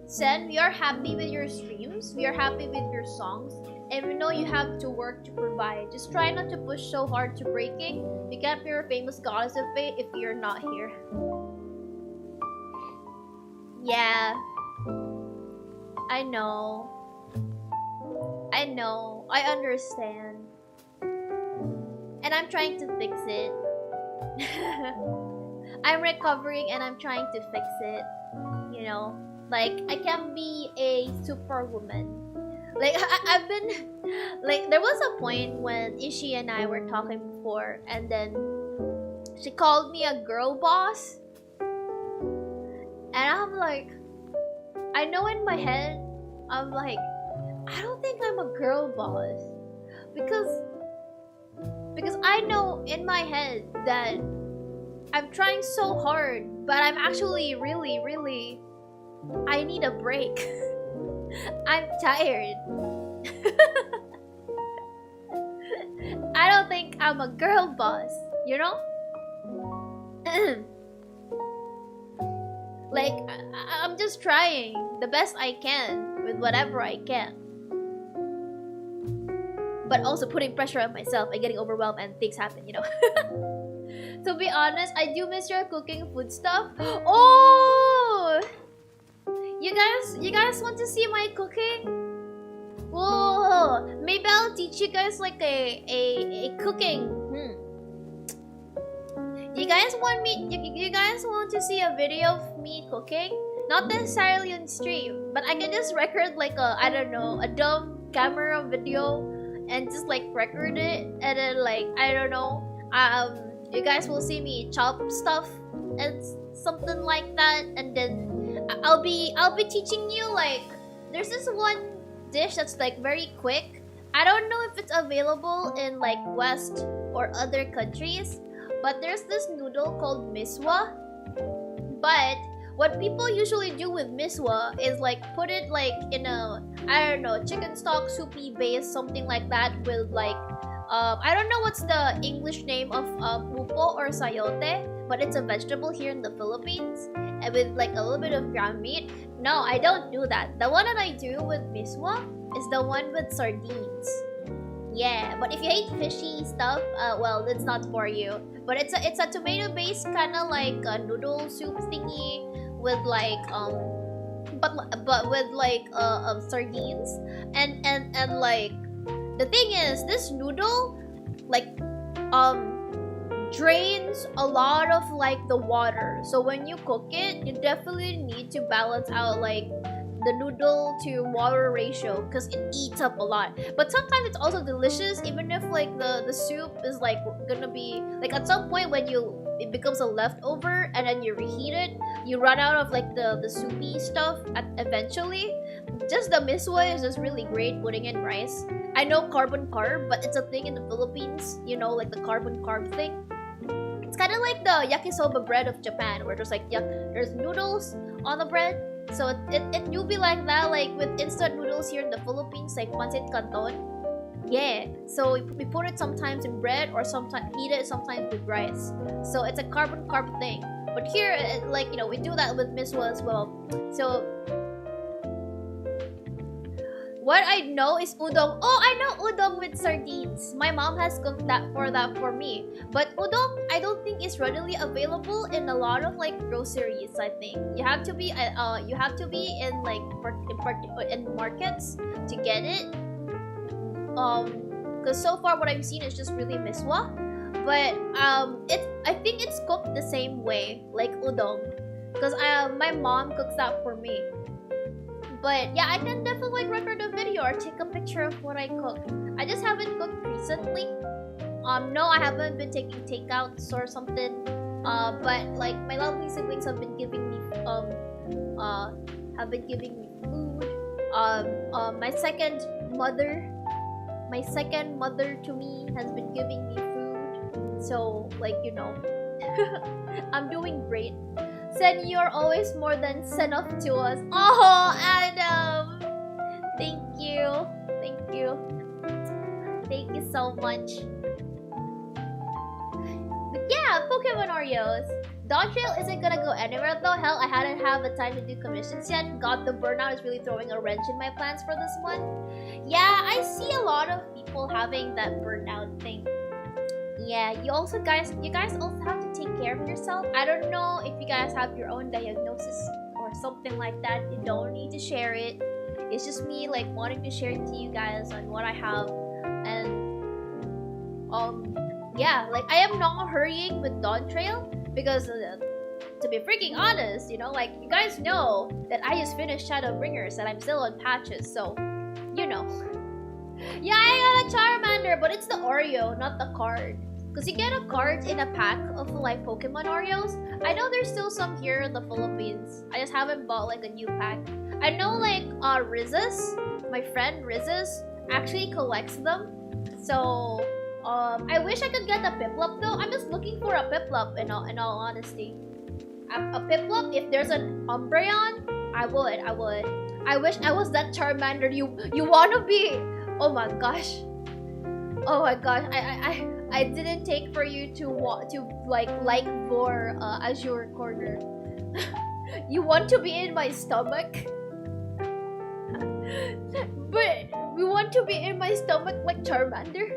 A: Sen, we are happy with your streams, we are happy with your songs, and we know you have to work to provide. Just try not to push so hard to breaking. You can't be a famous goddess of fate if you're not here. Yeah. I know. I understand. And I'm trying to fix it. I'm recovering and I'm trying to fix it. You know? Like, I can be a superwoman. Like, I've been... Like, there was a point when Ishi and I were talking before, and then she called me a girl boss. And I'm like... I know in my head I'm like, I don't think I'm a girl boss because I know in my head that I'm trying so hard, but I'm actually really I need a break. I'm tired. I don't think I'm a girl boss, you know? Like, I'm just trying the best I can with whatever I can. But also putting pressure on myself and getting overwhelmed and things happen, you know? To be honest, I do miss your cooking food stuff. Oh! You guys want to see my cooking? Whoa! Maybe I'll teach you guys like a cooking. You guys want to see a video of me cooking? Not necessarily on stream, but I can just record like a, I don't know, a dumb camera video and just like record it, and then like, I don't know, you guys will see me chop stuff and something like that, and then I'll be teaching you like, there's this one dish that's like very quick. I don't know if it's available in like West or other countries, but there's this noodle called miswa. But what people usually do with miswa is like put it like in a, I don't know, chicken stock soupy base, something like that, with like I don't know what's the English name of pupo or sayote, but it's a vegetable here in the Philippines, and with like a little bit of ground meat. No, I don't do that. The one that I do with miswa is the one with sardines. Yeah, but if you hate fishy stuff, well, it's not for you. But it's a tomato-based kind of like a noodle soup thingy with like but with like sardines, and like, the thing is, this noodle like drains a lot of like the water. So when you cook it, you definitely need to balance out like the noodle to water ratio, because it eats up a lot. But sometimes it's also delicious, even if like the soup is like gonna be like, at some point when it becomes a leftover and then you reheat it, you run out of like the soupy stuff eventually. Just the miswa is just really great putting in rice. I know carbon carb, but it's a thing in the Philippines, you know, like the carbon carb thing. It's kind of like the yakisoba bread of Japan, where there's like there's noodles on the bread. So it will be like that, like with instant noodles here in the Philippines, like pancit canton. Yeah, so we put it sometimes in bread, or sometimes eat it sometimes with rice. So it's a carbon carb thing. But here, like, you know, we do that with miswa as well. So what I know is udong. Oh, I know udong with sardines. My mom has cooked that for me. But udong, I don't think is readily available in a lot of like groceries. I think you have to be in like in markets to get it. Because so far what I've seen is just really miswa. But I think it's cooked the same way like udong, because my mom cooks that for me. But yeah, I can definitely record a video or take a picture of what I cook. I just haven't cooked recently. No, I haven't been taking takeouts or something. But like my lovely siblings have been giving me food. My second mother to me has been giving me food. So like, you know, I'm doing great. Sen, you're always more than enough to us. Oh, Adam! Thank you. Thank you. Thank you so much. But yeah, Pokemon Oreos. Dawn Trail isn't gonna go anywhere though. Hell, I hadn't had the time to do commissions yet. God, the burnout is really throwing a wrench in my plans for this one. Yeah, I see a lot of people having that burnout thing. Yeah, you guys also have to take care of yourself. I don't know if you guys have your own diagnosis or something like that. You don't need to share it. It's just me like wanting to share it to you guys on what I have. And yeah, like I am not hurrying with Dawn Trail because to be freaking honest, you know, like you guys know that I just finished Shadowbringers and I'm still on patches, so you know. Yeah, I got a Charmander, but it's the Oreo, not the card. Because you get a card in a pack of like Pokemon Oreos. I know there's still some here in the Philippines. I just haven't bought like a new pack. I know like Rizes, my friend Rizes actually collects them. So I wish I could get a piplup though. I'm just looking for a piplup in all honesty. A piplup, if there's an Umbreon, I would. I wish I was that Charmander you wanna be. Oh my gosh. Oh my gosh. I didn't take for you to like for Azure Corner. You want to be in my stomach? But we want to be in my stomach like Charmander?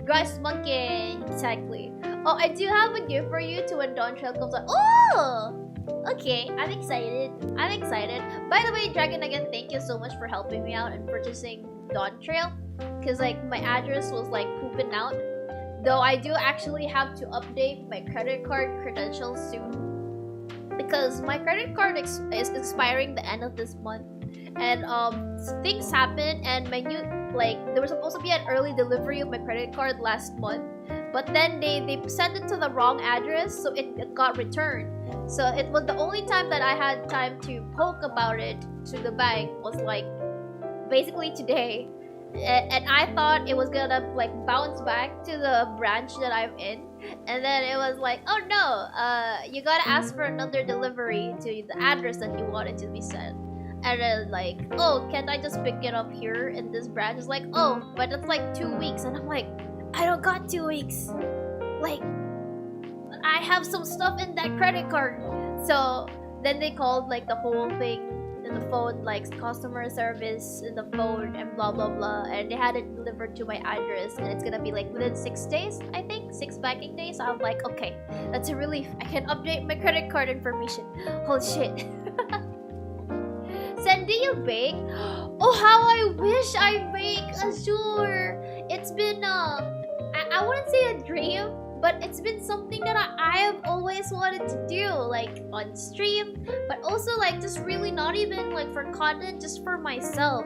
A: Grass monkey, exactly. Oh, I do have a gift for you to when Dawn Trail comes out. Oh! Okay, I'm excited. I'm excited. By the way, Dragon, again, thank you so much for helping me out and purchasing Dawn Trail. Because, like, my address was, like, pooping out. Though I do actually have to update my credit card credentials soon. Because my credit card is expiring the end of this month. And, things happen and my new, like, there was supposed to be an early delivery of my credit card last month. But then they sent it to the wrong address, so it got returned. So it was the only time that I had time to poke about it to the bank was like basically today. And I thought it was gonna like bounce back to the branch that I'm in. And then it was like, oh no, you gotta ask for another delivery to the address that you wanted to be sent. And then like, oh, can't I just pick it up here in this branch? It's like, oh, but it's like 2 weeks. And I'm like, I don't got 2 weeks. Like, I have some stuff in that credit card. So then they called like the whole thing in the phone, like customer service in the phone and blah blah blah. And they had it delivered to my address, and it's gonna be like within 6 days, I think, 6 banking days. So I'm like, okay, that's a relief. I can update my credit card information. Holy shit. Sen, do you bake? Oh, how I wish I bake Azure. It's been I wouldn't say a dream, but it's been something that I have always wanted to do, like on stream, but also like just really not even like for content, just for myself.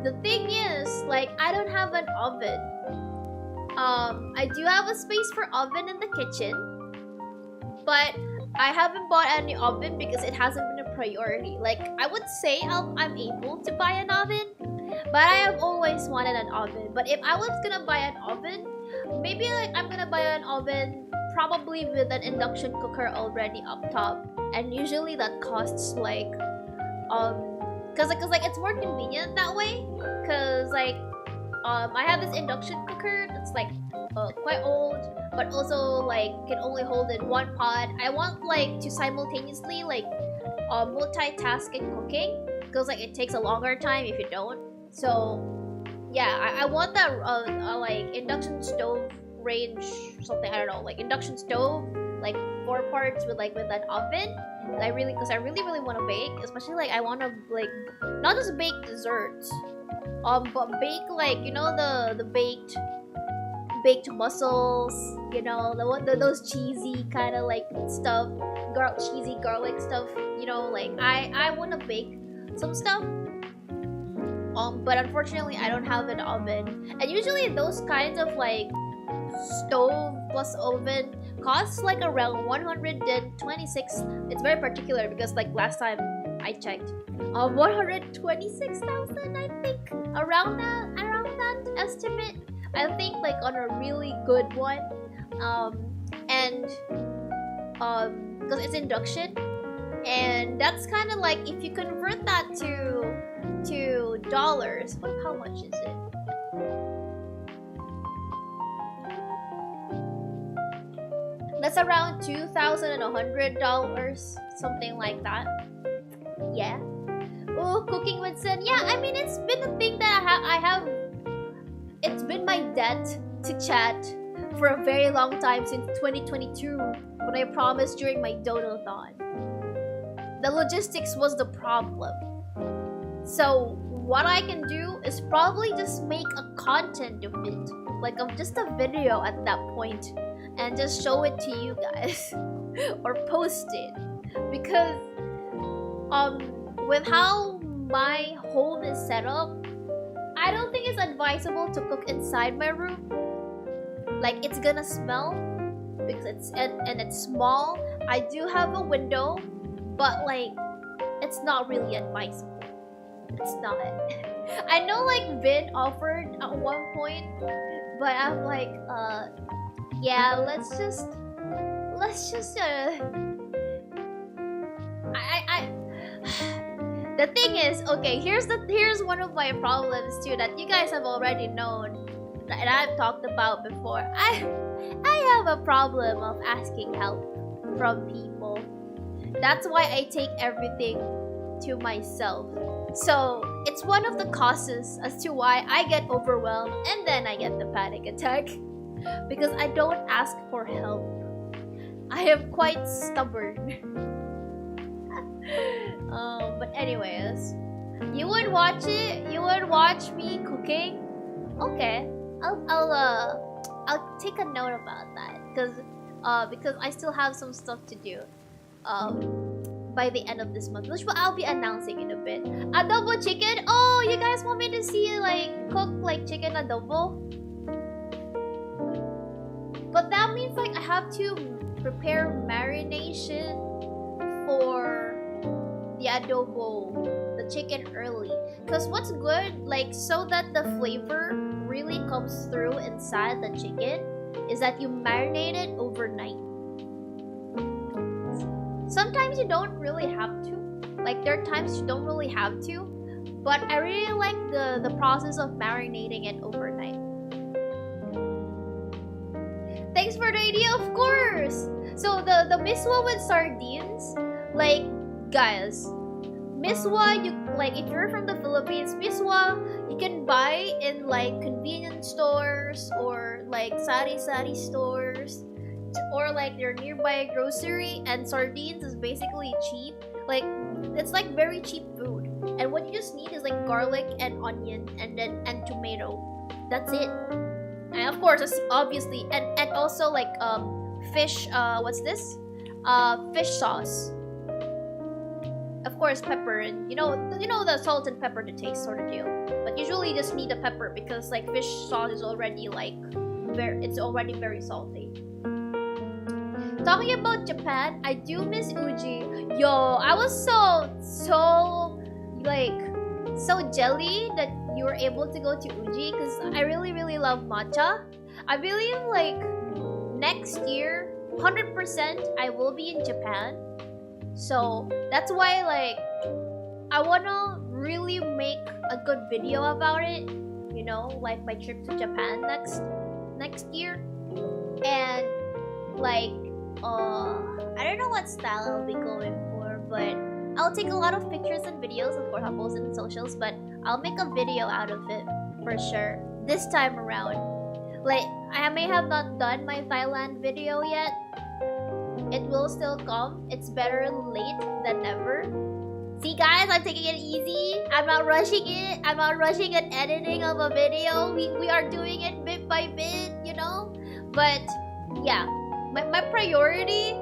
A: The thing is, like, I don't have an oven. I do have a space for oven in the kitchen, but I haven't bought any oven because it hasn't been a priority. Like, I would say I'm able to buy an oven, but I have always wanted an oven. But if I was gonna buy an oven, maybe like I'm gonna buy an oven probably with an induction cooker already up top. And usually that costs like cause like it's more convenient that way. Cause like I have this induction cooker that's like quite old, but also like can only hold in one pot. I want like to simultaneously like multitask in cooking, because like it takes a longer time if you don't. So yeah, I want that like induction stove range something, I don't know, like induction stove, like 4 parts with an oven. And I really want to bake, especially like I want to like not just bake desserts, but bake like, you know, the baked mussels, you know, those cheesy kind of like stuff, cheesy garlic stuff, you know, like I want to bake some stuff. But unfortunately I don't have an oven, and usually those kinds of like stove plus oven costs like around 126. It's very particular because like last time I checked, 126,000, I think, around that estimate. I think like on a really good one, and because it's induction, and that's kind of like, if you convert that to dollars, how much is it? That's around $2,100, something like that. Yeah. Oh, cooking with Sen. Yeah, I mean, it's been a thing that I have. It's been my debt to chat for a very long time, since 2022, when I promised during my Donathon. The logistics was the problem. So what I can do is probably just make a content of it, like of just a video at that point, and just show it to you guys or post it, because with how my home is set up, I don't think it's advisable to cook inside my room. Like, it's gonna smell because it's and it's small. I do have a window, but like it's not really advisable. It's not. I know like Vin offered at one point, but I'm like, yeah, let's just I the thing is, okay, here's one of my problems too that you guys have already known and I've talked about before. I have a problem of asking help from people. That's why I take everything to myself. So it's one of the causes as to why I get overwhelmed and then I get the panic attack. Because I don't ask for help. I am quite stubborn. But anyways, you would watch it? You would watch me cooking? Okay. I'll take a note about that because I still have some stuff to do by the end of this month, which I'll be announcing in a bit. Adobo chicken? Oh, you guys want me to see like cook like chicken adobo? But that means like I have to prepare marination for the adobo, the chicken early. Cause what's good, like so that the flavor really comes through inside the chicken, is that you marinate it overnight. Sometimes you don't really have to. Like there are times you don't really have to. But I really like the process of marinating it overnight. Thanks for the idea, of course! So the miswa with sardines, like guys, miswa, you like if you're from the Philippines, miswa you can buy in like convenience stores or like sari-sari stores or like your nearby grocery, and sardines is basically cheap. Like it's like very cheap food. And what you just need is like garlic and onion and tomato. That's it. And of course, obviously, and also like fish. What's this? Fish sauce. Of course, pepper and you know the salt and pepper to taste sort of deal. But usually, you just need the pepper because like fish sauce is already like it's already very salty. Talking about Japan, I do miss Uji. Yo, I was so like so jelly that you were able to go to Uji because I really love matcha. I believe like next year 100% I will be in Japan, so that's why like I wanna really make a good video about it, you know, like my trip to Japan next year. And like I don't know what style I'll be going for, but I'll take a lot of pictures and videos. Of course, I'll post it in socials, but I'll make a video out of it for sure this time around. Like, I may have not done my Thailand video yet. It will still come. It's better late than never. See, guys, I'm taking it easy. I'm not rushing it. I'm not rushing an editing of a video. We are doing it bit by bit, you know? But, yeah. My priority...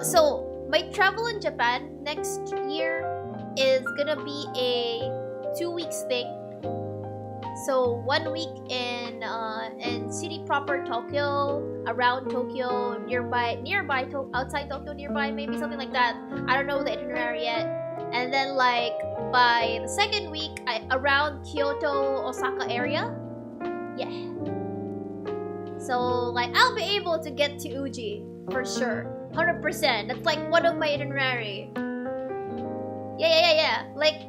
A: so, my travel in Japan next year is gonna be a 2 weeks thing. So 1 week in city proper Tokyo, around Tokyo, nearby outside Tokyo nearby, maybe something like that. I don't know the itinerary yet. And then like by the second week, around Kyoto, Osaka area. Yeah. So like I'll be able to get to Uji for sure. 100%. That's like one of my itinerary. Yeah. Like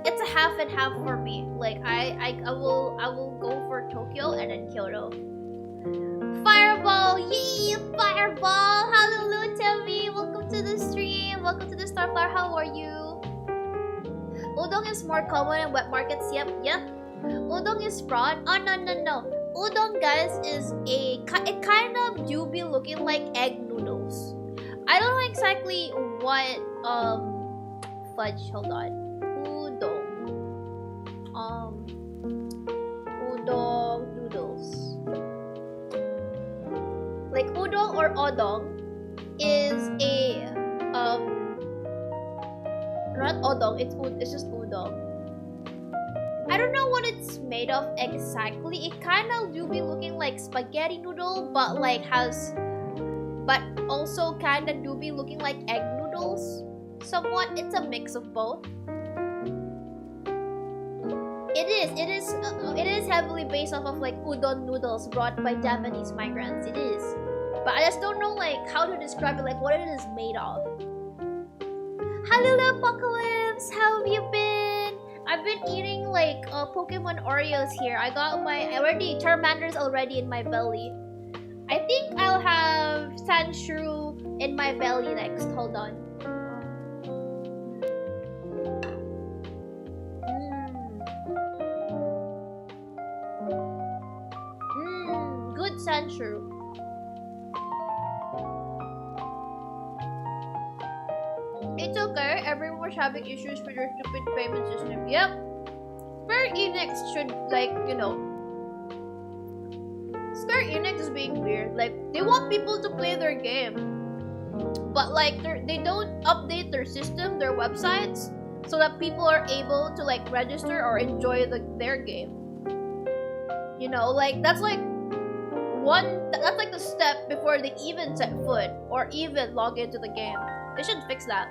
A: it's a half and half for me. Like I will go for Tokyo and then Kyoto. Fireball, yee! Fireball! Halulu, Temi! Welcome to the stream. Welcome to the Starflower. How are you? Udon is more common in wet markets. Yep. Udon is fraud. Oh no. Udon, guys, is it kind of do be looking like egg noodles. I don't know exactly what fudge. Hold on. Udon noodles. Like udon or odong is a not odong. It's just udon. I don't know what it's made of exactly. It kind of do be looking like spaghetti noodle, but like but also kind of do be looking like egg noodles. somewhat. It's a mix of both. It is heavily based off of like udon noodles brought by Japanese migrants. It is, but I just don't know like how to describe it, like what it is made of. Halulu Apocalypse, how have you been? I've been eating like Pokemon Oreos here. I got my Charmander's already in my belly. I think I'll have Sandshrew in my belly next. Hold on. Good Sandshrew. It's okay. Everyone's having issues with their stupid payment system. Yep. Square Enix should, like, you know. Square Enix is being weird. Like, they want people to play their game, but like, they don't update their system, their websites, so that people are able to like register or enjoy their game. You know, like that's like the step before they even set foot or even log into the game. They should fix that.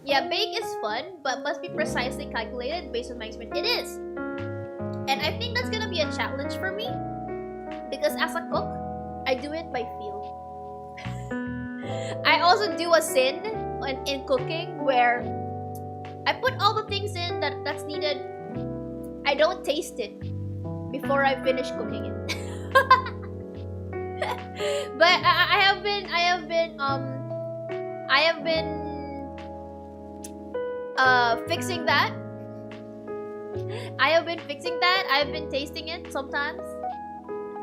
A: Yeah, bake is fun, but must be precisely calculated based on my experience. It is. And I think that's gonna be a challenge for me. Because as a cook, I do it by feel. I also do a sin in cooking where I put all the things in that's needed. I don't taste it before I finish cooking it. But I have been fixing that. I've been tasting it sometimes,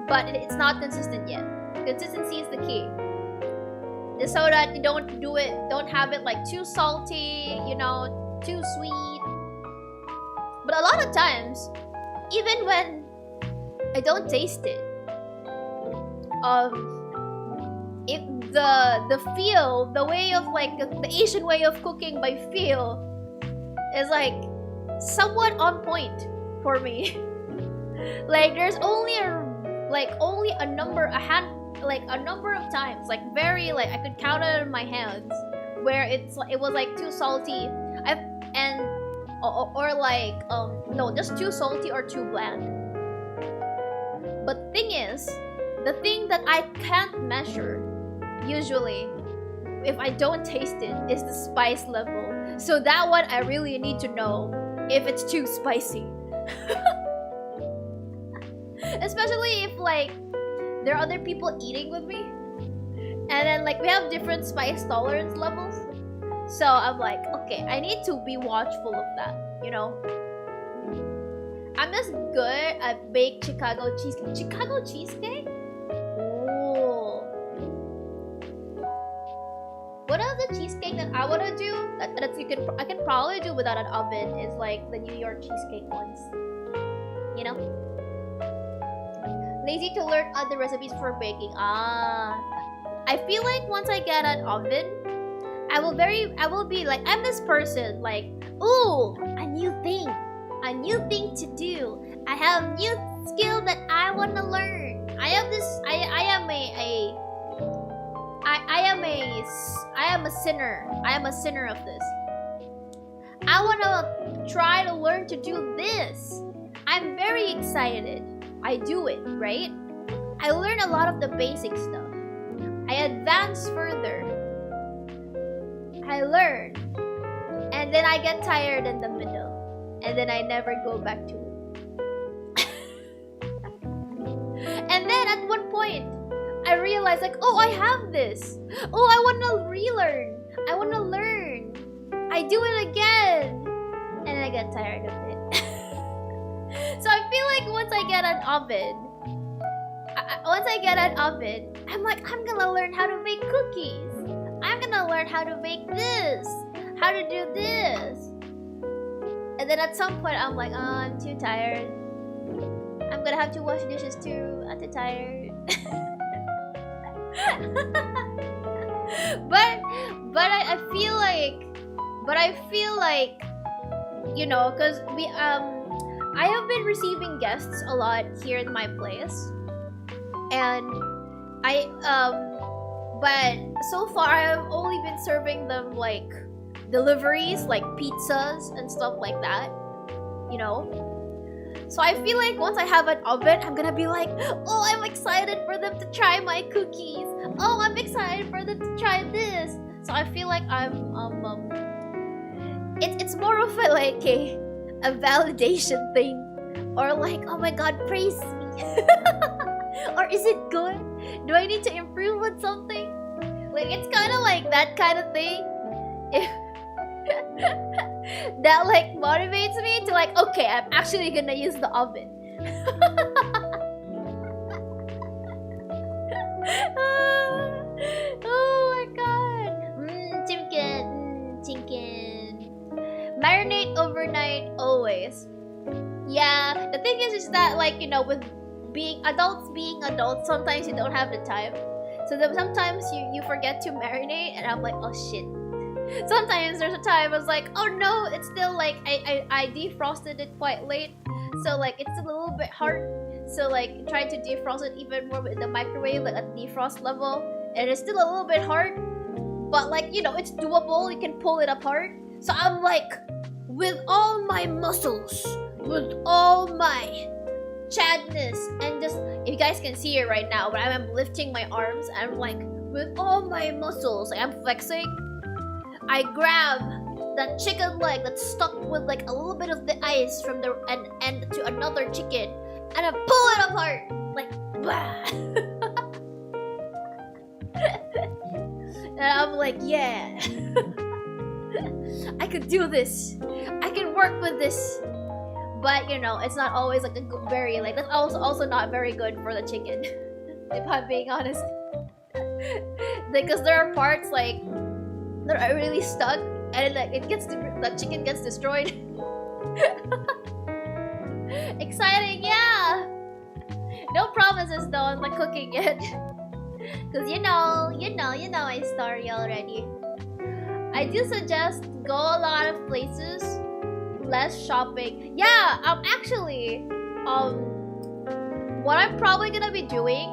A: but it's not consistent yet. Consistency is the key. Just so that you don't have it like too salty, you know, too sweet. But a lot of times, even when I don't taste it, the feel, the way of like the Asian way of cooking by feel is like somewhat on point for me. Like there's only a number of times, like very like I could count it on my hands, where it was like too salty, no, just too salty or too bland. But thing is, the thing that I can't measure usually if I don't taste it is the spice level. So that one I really need to know if it's too spicy. Especially if like there are other people eating with me, and then like we have different spice tolerance levels. So I'm like, okay, I need to be watchful of that, you know. I'm just good at baked Chicago cheesecake. Chicago cheesecake? Ooh. One of the cheesecake that I wanna do I can probably do without an oven is like the New York cheesecake ones. You know? Lazy to learn other recipes for baking. I feel like once I get an oven, I will be like, I'm this person like, ooh, a new thing to do. I have new skill that I want to learn. I am a sinner. I am a sinner of this. I want to try to learn to do this. I'm very excited. I do it, right? I learn a lot of the basic stuff. I advance further. I learn. And then I get tired in the middle. And then I never go back to it. And then at one point, I realized like, oh, I have this. Oh, I want to relearn. I want to learn. I do it again. And I get tired of it. So I feel like once I get an oven, I'm like, I'm gonna learn how to bake cookies. I'm gonna learn how to bake this, how to do this. And then at some point, I'm like, oh, I'm too tired. I'm gonna have to wash dishes too. I'm too tired. but I feel like, you know, cause I have been receiving guests a lot here in my place, and But so far, I've only been serving them like deliveries, like pizzas and stuff like that. You know. So I feel like once I have an oven, I'm gonna be like, oh, I'm excited for them to try my cookies. Oh, I'm excited for them to try this. So I feel like it's more of a like a validation thing, or like, oh my god, praise me. Or is it good? Do I need to improve on something? Like, it's kind of like that kind of thing. That like motivates me to like, okay, I'm actually gonna use the oven. Oh my god. Chicken. Marinate overnight always. Yeah, the thing is that like, you know, with being adults, sometimes you don't have the time. So then sometimes you forget to marinate, and I'm like, oh shit. Sometimes there's a time I was like, oh no, it's still like I defrosted it quite late, so like it's a little bit hard. So like try to defrost it even more with the microwave, like at defrost level, and it's still a little bit hard, but like, you know, it's doable. You can pull it apart. So I'm like, with all my muscles, with all my chadness, and just, if you guys can see it right now, but I'm lifting my arms, and I'm like, with all my muscles, like, I'm flexing. I grab that chicken leg that's stuck with like a little bit of the ice from the end to another chicken, and I pull it apart like blah. And I'm like, yeah. I could do this. I can work with this. But you know, it's not always like a very like, that's also not very good for the chicken. If I'm being honest. Because there are parts like that are really stuck, and like the chicken gets destroyed. Exciting, yeah. No promises though on the cooking yet. Cause you know my story already. I do suggest go a lot of places, less shopping. Yeah, actually, what I'm probably gonna be doing,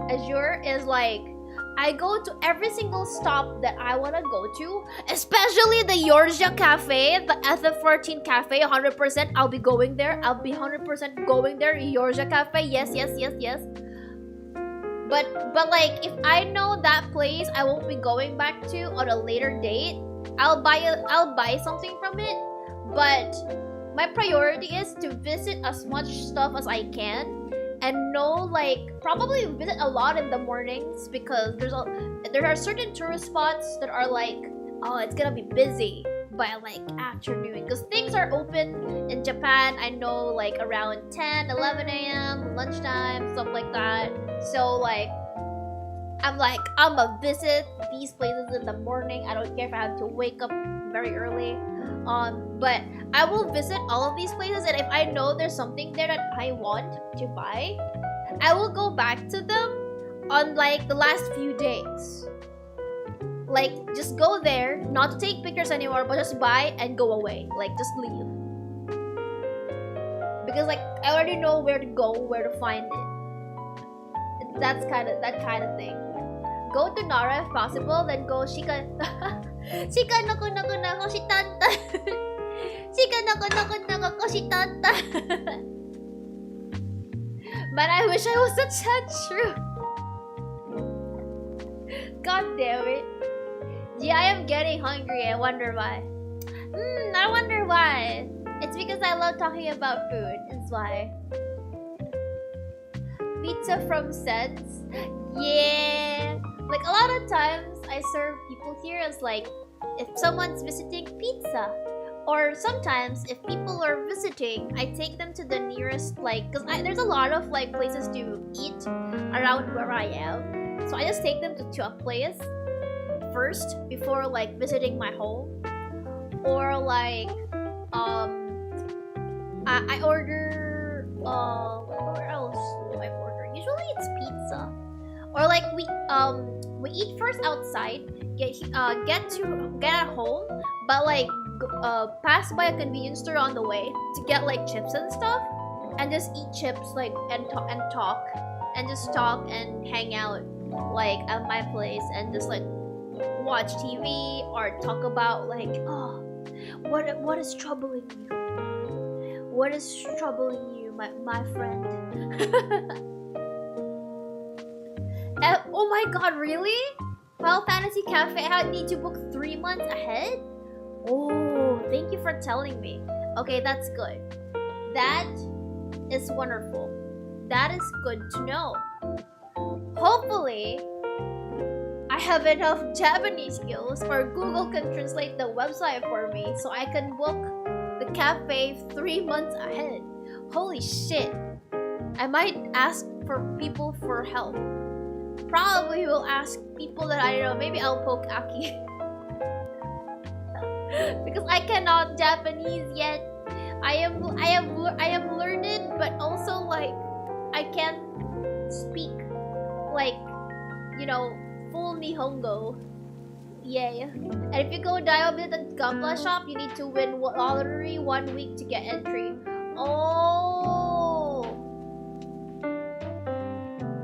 A: Azure, is like, I go to every single stop that I want to go to, especially the Georgia Cafe, the SF14 Cafe, 100%. I'll be going there. I'll be 100% going there, Georgia Cafe. Yes. But like, if I know that place I won't be going back to on a later date, I'll buy something from it. But my priority is to visit as much stuff as I can. And probably visit a lot in the mornings, because there are certain tourist spots that are like, oh, it's gonna be busy by like afternoon, because things are open in Japan, I know, like around 10, 11 a.m, lunchtime, stuff like that. So like, I'm gonna visit these places in the morning. I don't care if I have to wake up very early. But I will visit all of these places, and if I know there's something there that I want to buy, I will go back to them on like the last few days. Like, just go there, not to take pictures anymore, but just buy and go away. Like, just leave. Because like, I already know where to go, where to find it. That kind of thing. Go to Nara if possible, then go Shika. Shika nako nako shitanta. Shika nako nako shitanta. But I wish I was such a true. God damn it. Yeah, I am getting hungry. I wonder why. I wonder why. It's because I love talking about food. That's why. Pizza from Sets. Yeah. Like, a lot of times I serve people here as like, if someone's visiting, pizza. Or sometimes if people are visiting, I take them to the nearest, like, because there's a lot of like places to eat around where I am. So I just take them to a place first before like visiting my home. Or like, I order, where else do I order? Usually it's pizza. Or like we eat first outside, get at home, but like pass by a convenience store on the way to get like chips and stuff, and just eat chips like and talk and just talk and hang out like at my place and just like watch TV or talk about like, oh, what is troubling you? What is troubling you, my friend? Oh my god, really? Final Fantasy Cafe, I need to book 3 months ahead? Oh, thank you for telling me. Okay, that's good. That is wonderful. That is good to know. Hopefully, I have enough Japanese skills or Google can translate the website for me so I can book the cafe 3 months ahead. Holy shit. I might ask for people for help. Probably will ask people that I know. Maybe I'll poke Aki. Because I cannot Japanese yet. I am learned, but also like I can't speak like, you know, full Nihongo. Yay. And if you go dial bid at Gunpla shop, you need to win lottery 1 week to get entry. Oh.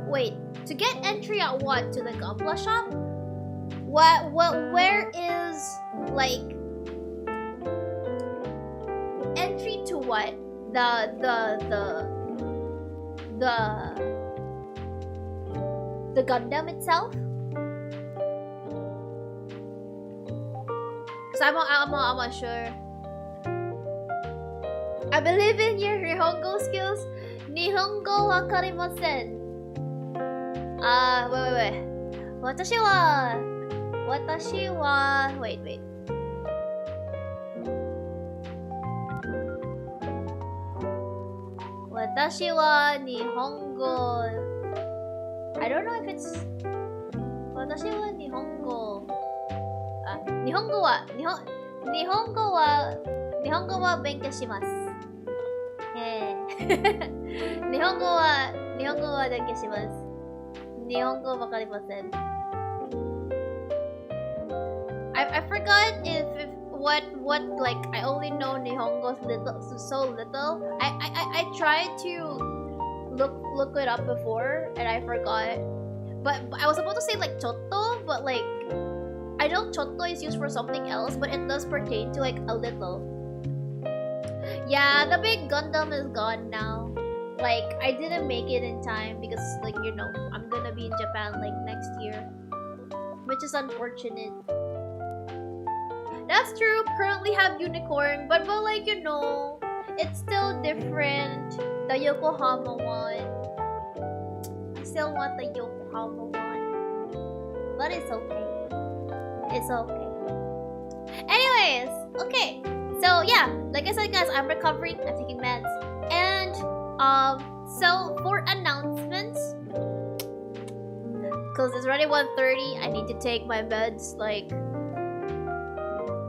A: Wait, to get entry at what? To the Gunpla shop? Where is like entry to what? The Gundam itself? Cause I'm not sure. I believe in your Nihongo skills. Nihongo wakarimasen. Wait. Watashi wa wait. Watashi wa Nihongo. I don't know if it's Watashi wa Nihongo. Nihongo wa benkyou shimasu. Nihongo wa benkyou shimasu. Nihongo wakarimasen. I forgot if what like I only know Nihongo so little. I tried to look it up before and I forgot. But I was about to say like chotto, but like I know chotto is used for something else, but it does pertain to like a little. Yeah, the big Gundam is gone now. Like I didn't make it in time because like, you know, I'm gonna be in Japan like next year, which is unfortunate. That's true, currently have unicorn, but like, you know, it's still different. The Yokohama one. I still want the Yokohama one. But it's okay. It's okay. Anyways, okay. So yeah, like I said guys, I'm recovering, I'm taking meds. And so for announcements, cause it's already 1:30, I need to take my meds like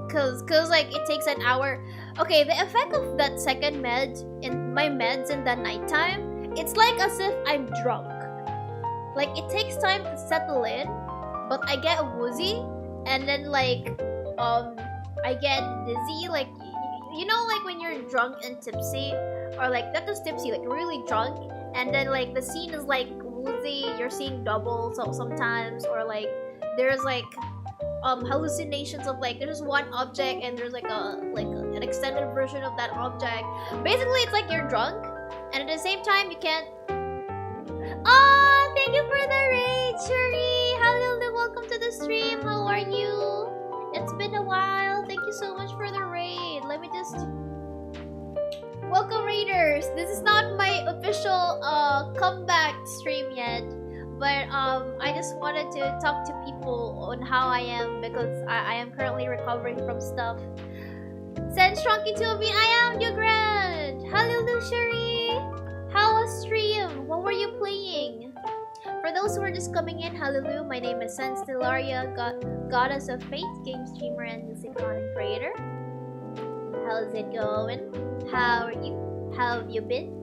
A: cause like it takes an hour. Okay, the effect of that second med in my meds in the nighttime, it's like as if I'm drunk. Like it takes time to settle in, but I get woozy and then like I get dizzy, like you know, like when you're drunk and tipsy, or like not just tipsy, like really drunk, and then like the scene is like woozy, you're seeing double so sometimes, or like there's like hallucinations of like there's one object and there's like an extended version of that object. Basically it's like you're drunk and at the same time you can't. Oh, thank you for the raid, Shuri. Halulu, welcome to the stream. How are you? It's been a while. Thank you so much for the raid. Let me just welcome raiders. This is not my official comeback stream yet, but I just wanted to talk to people on how I am because I am currently recovering from stuff. Send Strunky to me. I am your grand. Halulu, Shuri. How was stream? What were you playing? For those who are just coming in, halulu, my name is Sen Stellaria, Goddess of Fate, game streamer and music content creator. How's it going? How are you? How have you been?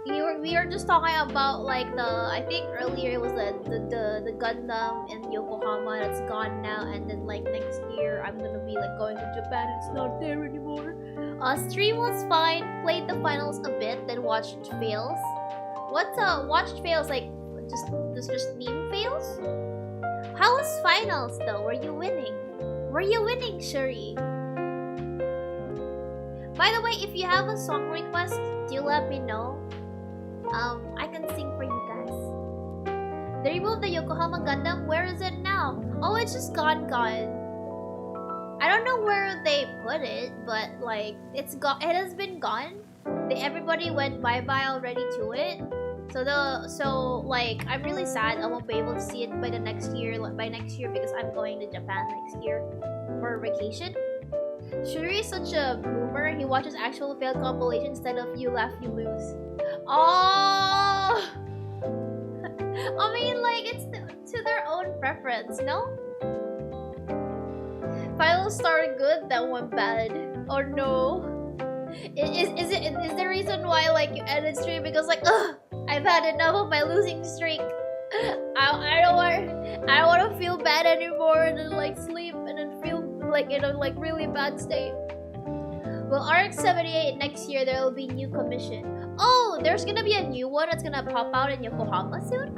A: We were just talking about like I think earlier it was the Gundam in Yokohama that's gone now, and then like next year I'm gonna be like going to Japan and it's not there anymore. Stream was fine, played the finals a bit, then watched fails. What's watched fails like? Just was just meme fails? How was finals though? Were you winning? Were you winning, Shuri? By the way, if you have a song request, do let me know. I can sing for you guys. They removed the Yokohama Gundam. Where is it now? Oh, it's just gone. I don't know where they put it, but like it's gone. It has been gone. Everybody went bye-bye already to it. So like I'm really sad I won't be able to see it by next year because I'm going to Japan next year for vacation. Shuri is such a boomer. He watches actual failed compilations instead of you laugh you lose. Oh, I mean like it's to their own preference, no? Finals started good, then went bad. Oh no. Is the reason why like you ended stream because like I've had enough of my losing streak. I don't want to feel bad anymore and then like sleep and then feel like in a like really bad state. Well, RX-78 next year there will be new commission. Oh, there's gonna be a new one that's gonna pop out in Yokohama soon.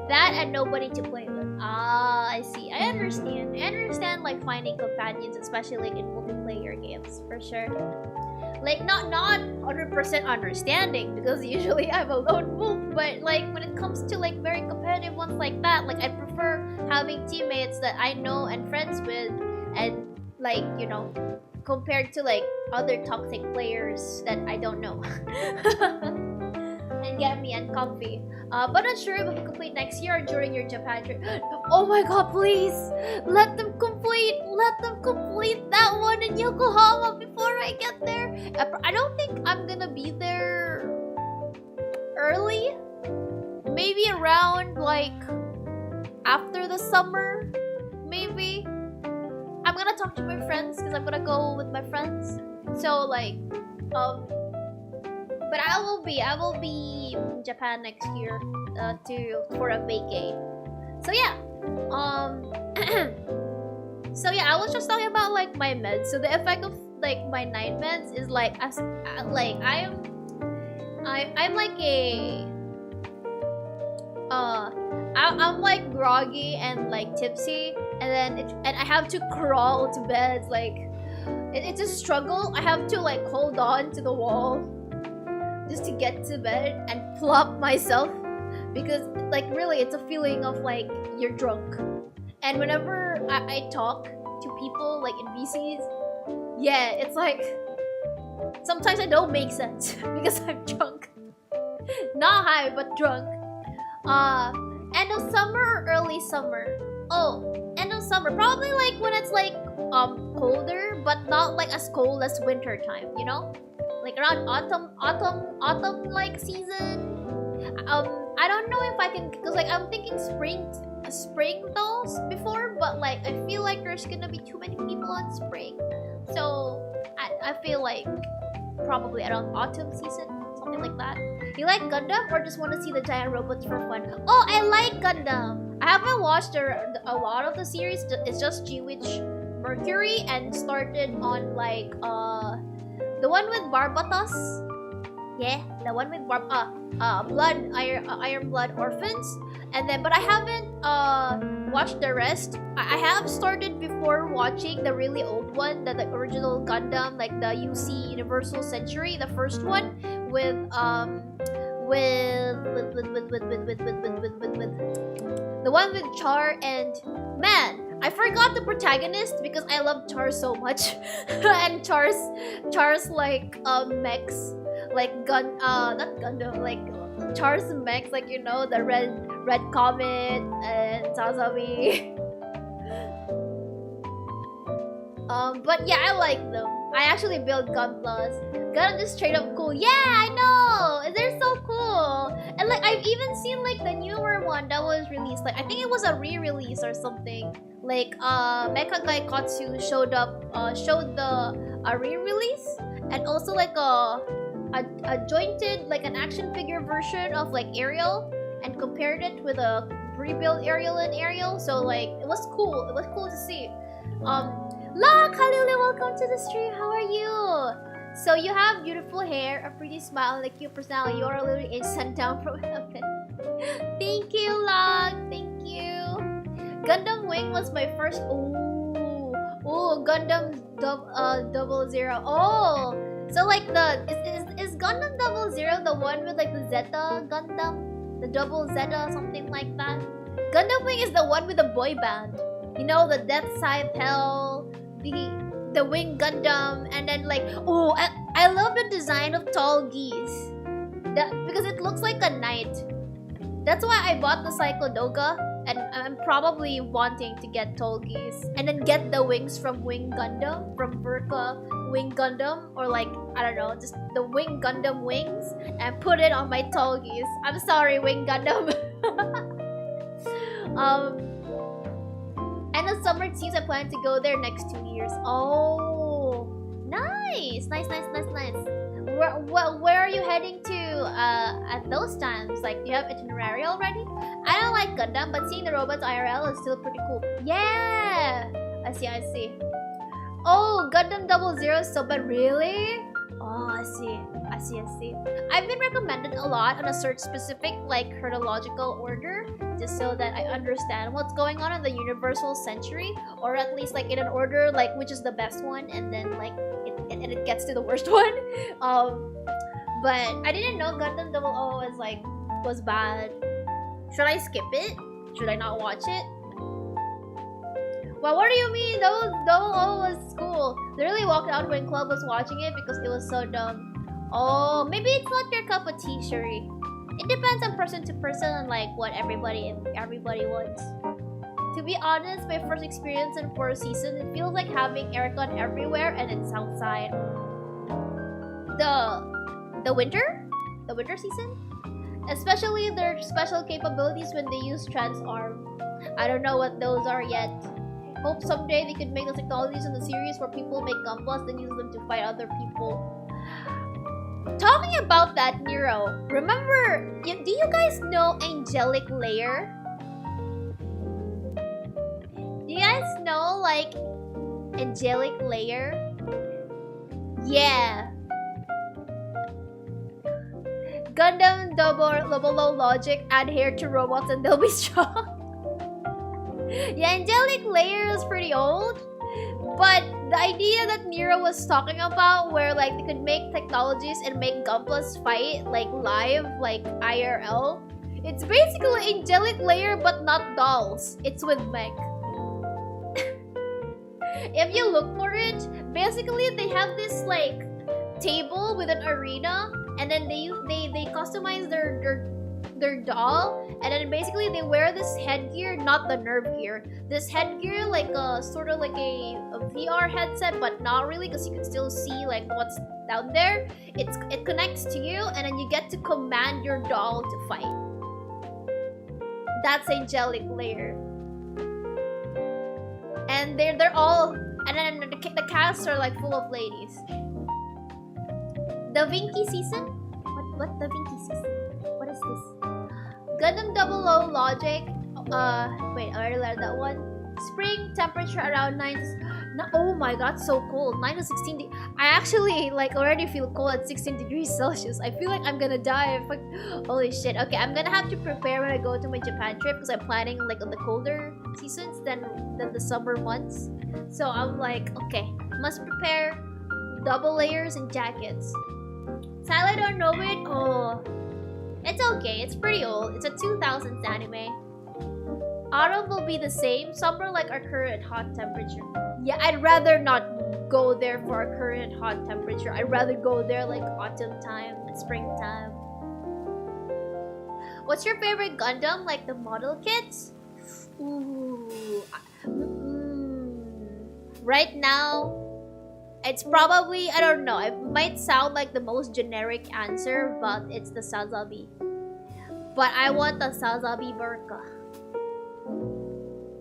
A: That and nobody to play with. Ah, I see. I understand like finding companions, especially like in multiplayer games, for sure. Like not 100% understanding because usually I'm a lone wolf, but like when it comes to like very competitive ones like that, like I prefer having teammates that I know and friends with, and like you know, compared to like other toxic players that I don't know. And get me uncomfy. But not sure if it will complete next year or during your Japan trip. Oh my god, please! Let them complete that one in Yokohama before I get there. I don't think I'm gonna be there early. Maybe around like after the summer, maybe. I'm gonna talk to my friends because I'm gonna go with my friends. So like, but I will be in Japan next year for a vacay. So yeah, so yeah, I was just talking about like my meds. So the effect of like my night meds is like I'm like I'm like groggy and like tipsy, and I have to crawl to bed. Like it's a struggle. I have to like hold on to the wall just to get to bed and plop myself, because like really it's a feeling of like you're drunk. And whenever I talk to people like in VCs, yeah, it's like sometimes I don't make sense because I'm drunk. Not high, but drunk. End of summer or early summer? Oh, end of summer. Probably like when it's like colder, but not like as cold as winter time, you know? Like around autumn like season. I don't know if I can, because like I'm thinking spring those before, but like I feel like there's gonna be too many people on spring, so I feel like probably around autumn season, something like that. You like Gundam or just want to see the giant robots for fun? Oh, I like Gundam. I haven't watched a lot of the series. It's just G-Witch Mercury and started on like the one with Barbatos. Yeah, the one with Iron Blood Orphans. And then, but I haven't watched the rest. I have started before watching the really old one, the original Gundam, like the UC Universal Century, the first one with the one with Char and man. I forgot the protagonist because I love Char so much. And Char's like mechs, like not Gundam, like Char's mechs, like you know, the red comet and Sasami. But yeah, I like them. I actually build Gunplas. Gundam is straight up cool. Yeah, I know. They're so cool. And like I've even seen like the newer one that was released. Like I think it was a re-release or something. Like Mecha Gaikatsu showed the re-release, and also like a jointed like an action figure version of like Ariel, and compared it with a rebuilt Ariel and Ariel. So like it was cool. It was cool to see. La Halulu, welcome to the stream. How are you? So you have beautiful hair, a pretty smile, and a cute personality. You are literally a sent down from heaven. Thank you, Log. Thank you. Gundam Wing was my first. Ooh, Gundam 00. Oh, so like is Gundam 00 the one with like the Zeta Gundam, the double Zeta, something like that? Gundam Wing is the one with the boy band. You know, the Death Cypel, the Wing Gundam, and then like I love the design of Tall Geese. Because it looks like a knight. That's why I bought the Psychodoga, and I'm probably wanting to get Tall Geese and then get the wings from Wing Gundam, from Verka Wing Gundam, or like I don't know, just the Wing Gundam wings, and put it on my Tall Geese. I'm sorry, Wing Gundam. And the summer teams, I plan to go there next 2 years. Oh, nice. Where are you heading to at those times? Like, do you have itinerary already? I don't like Gundam, but seeing the robots IRL is still pretty cool. Yeah, I see. Oh, Gundam 00 is so bad, really? Oh, I see. I've been recommended a lot on a search specific like chronological order, just so that I understand what's going on in the universal century, or at least like in an order like which is the best one, and then like it gets to the worst one. But I didn't know Gundam 00 was bad. Should I skip it? Should I not watch it? Well, what do you mean? 00 was cool. Literally walked out when Club was watching it because it was so dumb. Oh, maybe it's not your cup of tea, Shuri. It depends on person to person and like what everybody wants. To be honest, my first experience in 4th season, it feels like having aircon everywhere and it's outside. The winter season? Especially their special capabilities when they use Transarm. I don't know what those are yet. Hope someday they could make those technologies in the series where people make Gunplas and use them to fight other people. Talking about that, Nero, remember, do you guys know Angelic Layer? Do you guys know, like, Angelic Layer? Yeah. Gundam double low logic, adhere to robots and they'll be strong. Yeah, Angelic Layer is pretty old. But the idea that Nero was talking about, where like they could make technologies and make Gunplas fight like live, like IRL, it's basically Angelic Layer but not dolls. It's with mech. If you look for it, basically they have this like table with an arena, and then they customize their doll, and then basically they wear this headgear, not the nerve gear, this headgear like a sort of like a VR headset, but not really, because you can still see like what's down there. It connects to you, and then you get to command your doll to fight. That's Angelic Layer. And they're all, and then the casts are like full of ladies. The Vinky season? What the Vinky season? What is this? Gundam 00 logic. Wait, I already learned that one. Spring temperature around 9. Oh my god, so cold. 9 to 16. I actually like already feel cold at 16 degrees Celsius. I feel like I'm gonna die. Holy shit. Okay, I'm gonna have to prepare when I go to my Japan trip, because I'm planning like on the colder seasons than the summer months. So I'm like, okay, must prepare double layers and jackets. Silent or know it? Oh, it's okay. It's pretty old. It's a 2000s anime. Autumn will be the same. Summer like our current hot temperature. Yeah, I'd rather not go there for our current hot temperature. I'd rather go there like autumn time, springtime. What's your favorite Gundam? Like the model kits? Ooh. Right now, it's probably, I don't know, it might sound like the most generic answer, but it's the Sazabi. But I want the Sazabi Burka.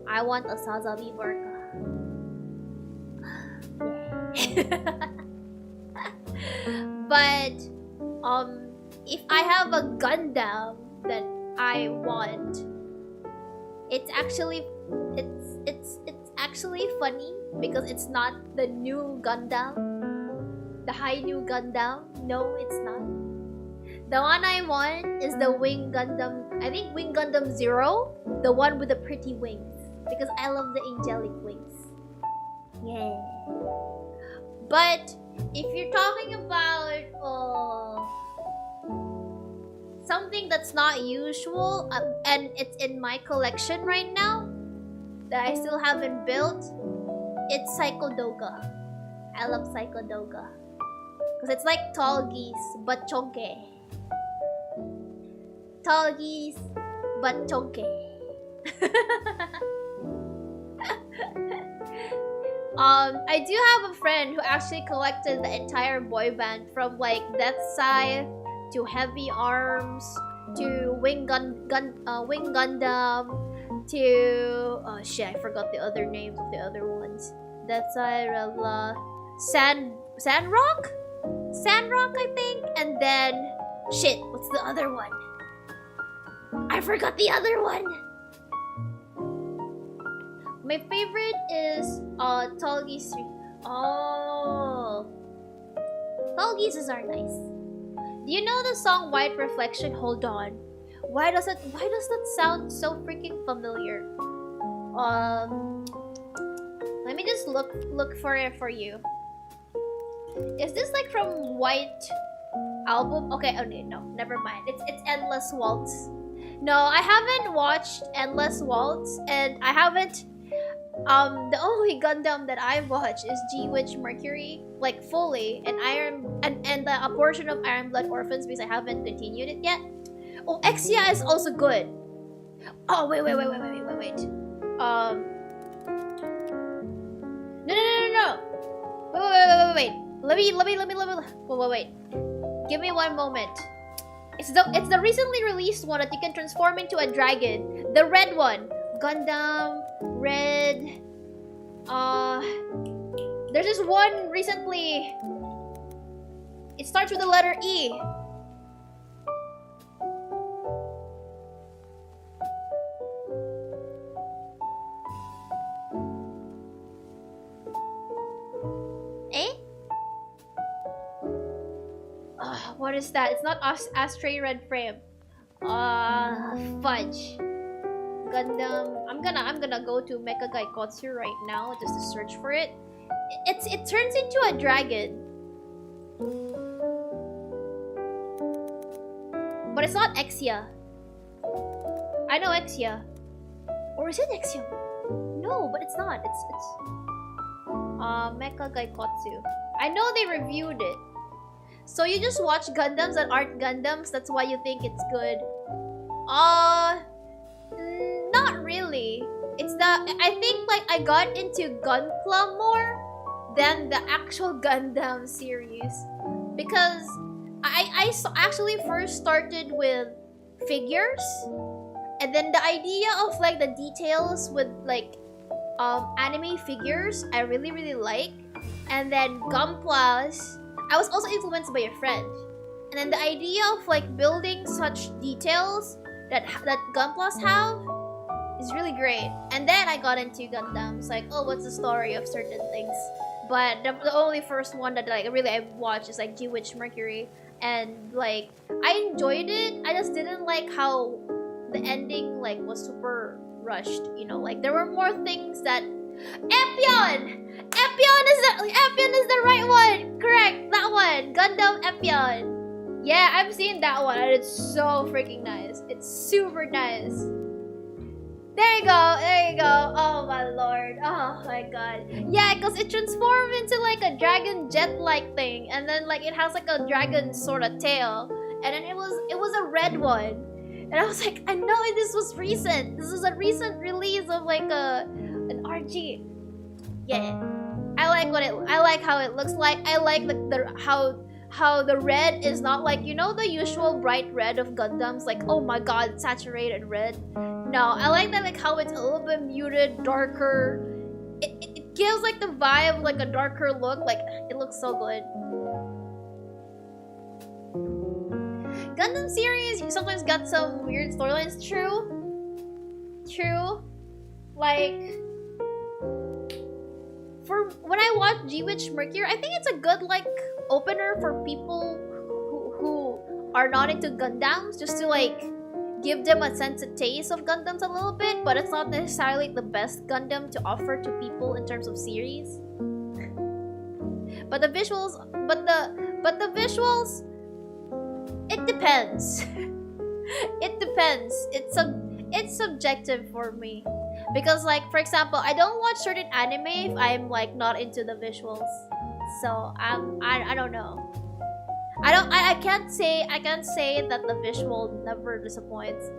A: I want a Sazabi Burka. But if I have a Gundam that I want, it's actually funny because it's not the new Gundam, the high new Gundam. No, it's not. The one I want is the Wing Gundam. I think Wing Gundam Zero, the one with the pretty wings, because I love the angelic wings. Yeah. But if you're talking about something that's not usual, and it's in my collection right now that I still haven't built, it's Psychodoga. I love Psychodoga because it's like tall geese but chonke. Tall geese but chonke. I do have a friend who actually collected the entire boy band from like Death Scythe to Heavy Arms to Wing Gundam to oh shit, I forgot the other names of the other ones. Death Scythe, Sandrock, I think, and then shit, what's the other one? I forgot the other one. My favorite is Tall Geese 3. Oh, Tall Geeses are nice. Do you know the song White Reflection? Hold on. Why does that sound so freaking familiar? Let me just look for it for you. Is this like from White album? Okay, oh no, never mind. It's Endless Waltz. No, I haven't watched Endless Waltz, and I haven't. The only Gundam that I watch is G-Witch Mercury, like fully, and a portion of Iron Blood Orphans because I haven't continued it yet. Oh, Exia is also good. Oh wait. No. Wait. Let me. Wait. Give me one moment. It's the recently released one that you can transform into a dragon. The red one. Gundam Red. There's this one recently. It starts with the letter E. What is that? It's not Astray Red Frame. Fudge. Gundam. I'm gonna go to Mecha Gaikotsu right now just to search for it. It turns into a dragon. But it's not Exia. I know Exia. Or is it Exia? No, but it's not. It's Mecha Gaikotsu. I know they reviewed it. So you just watch Gundams that aren't Gundams, that's why you think it's good. Not really. I think like I got into Gunpla more than the actual Gundam series. Because I actually first started with figures. And then the idea of like the details with like anime figures, I really, really like. And then Gunplas, I was also influenced by a friend. And then the idea of like building such details that Gunplas have is really great. And then I got into Gundams, like, oh, what's the story of certain things? But the only first one that like really I watched is like G-Witch Mercury, and like I enjoyed it. I just didn't like how the ending like was super rushed. You know, like there were more things that Epion is the right one. Correct, that one. Gundam Epion. Yeah, I've seen that one and it's so freaking nice. It's super nice. There you go. Oh my lord. Oh my god. Yeah, because it transformed into like a dragon jet-like thing, and then like it has like a dragon sort of tail, and then it was a red one, and I was like, I know this was recent. This was a recent release of like an RG. Yeah, I like how it looks like. I like how the red is not like, you know, the usual bright red of Gundams, like, oh my god, saturated red. No, I like that, like how it's a little bit muted, darker. It gives like the vibe, like a darker look. Like it looks so good. Gundam series sometimes got some weird storylines. True. Like for when I watch G-Witch Mercury, I think it's a good like opener for people who are not into Gundams, just to like give them a sense of taste of Gundams a little bit, but it's not necessarily the best Gundam to offer to people in terms of series. But the visuals, but the visuals, it depends. It depends. It's subjective for me, because like for example, I don't watch certain anime if I'm like not into the visuals. So I don't know. I can't say that the visual never disappoints.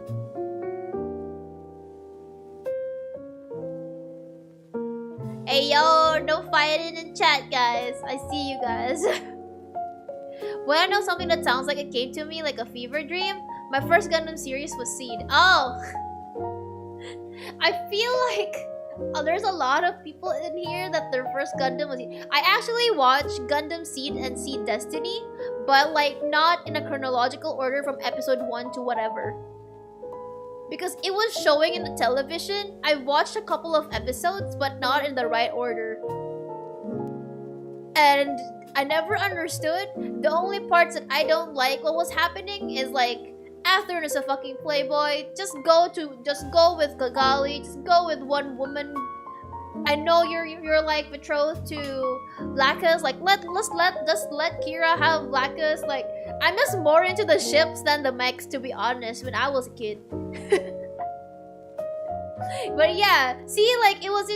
A: Hey yo, no fighting in chat, guys. I see you guys. When I know something that sounds like it came to me like a fever dream, my first Gundam series was Seed. Oh! I feel like there's a lot of people in here that their first Gundam was Seed. I actually watched Gundam Seed and Seed Destiny, but like not in a chronological order from episode 1 to whatever. Because it was showing in the television. I watched a couple of episodes, but not in the right order. And I never understood. The only parts that I don't like what was happening is like, after there's a fucking playboy, just go with Gagali, just go with one woman. I know you're like betrothed to Blackus. Like let's let Kira have Blackus. Like I'm just more into the ships than the mechs, to be honest, when I was a kid. But yeah, see, like it was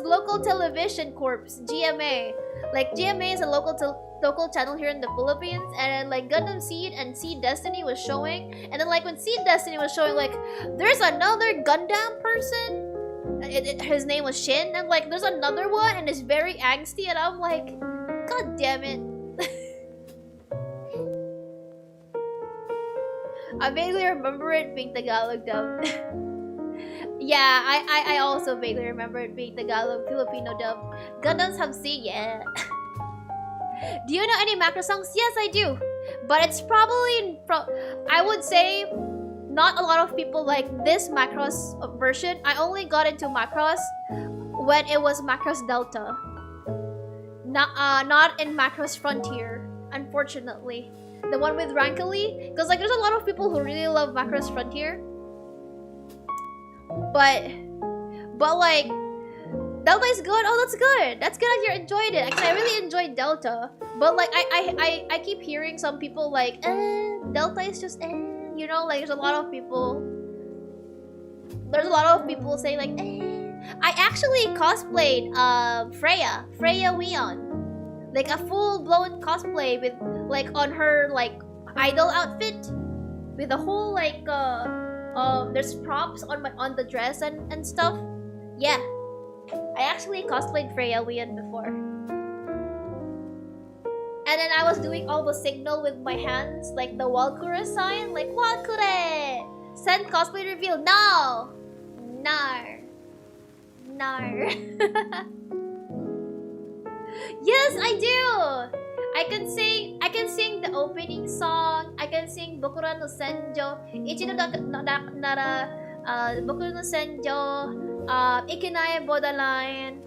A: local television corps, GMA. Like GMA is a local channel here in the Philippines, and then like Gundam Seed and Seed Destiny was showing, and then like when Seed Destiny was showing, like there's another Gundam person. His name was Shin, and like there's another one, and it's very angsty, and I'm like, god damn it. I vaguely remember it being Tagalog dubbed. Yeah, I also vaguely remember it being Tagalog Filipino dubbed. Gundams have C, yeah. Do you know any Macross songs? Yes, I do. But it's probably, I would say, not a lot of people like this Macross version. I only got into Macross when it was Macross Delta. Not in Macross Frontier, unfortunately. The one with Rankily. Because like there's a lot of people who really love Macross Frontier. But like Delta is good. Oh, that's good. That's good that you enjoyed it. Actually, I really enjoyed Delta. But like I keep hearing some people like, Delta is just you know, like there's a lot of people saying like, I actually cosplayed Freya Weon. Like a full-blown cosplay with like on her like idol outfit with the whole like there's props on the dress and stuff. Yeah, I actually cosplayed Freya Weon before. And then I was doing all the signal with my hands, like the Walkura sign, like Walkure! Send cosplay reveal now! Nar. Yes, I do! I can sing the opening song. I can sing Bokura no Senjo. Ichido nara Bokura no Senjo. Ikinai Borderline.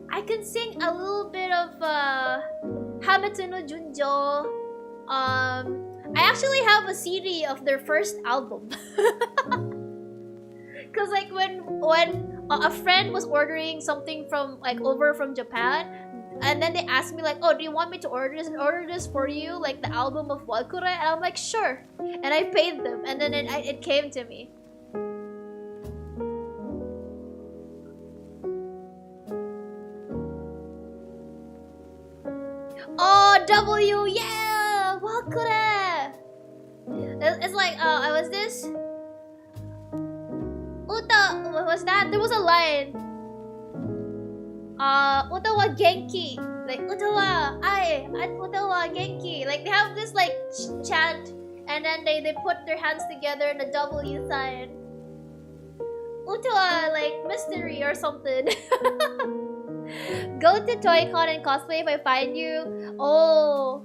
A: I can sing a little bit of Hametsu no Junjo. I actually have a CD of their first album. Cause like when a friend was ordering something from like over from Japan, and then they asked me like, oh, do you want me to order this for you, like the album of Walkure? And I'm like, sure. And I paid them, and then it came to me. Oh, W, yeah, Walkure. It's like I was this. Uta, what was that? There was a line. Uta wa genki. Like Uta wa ai, Uta wa genki. Like they have this like chant, and then they put their hands together in a W sign. Uta wa like mystery or something. Go to ToyCon and cosplay if I find you. Oh.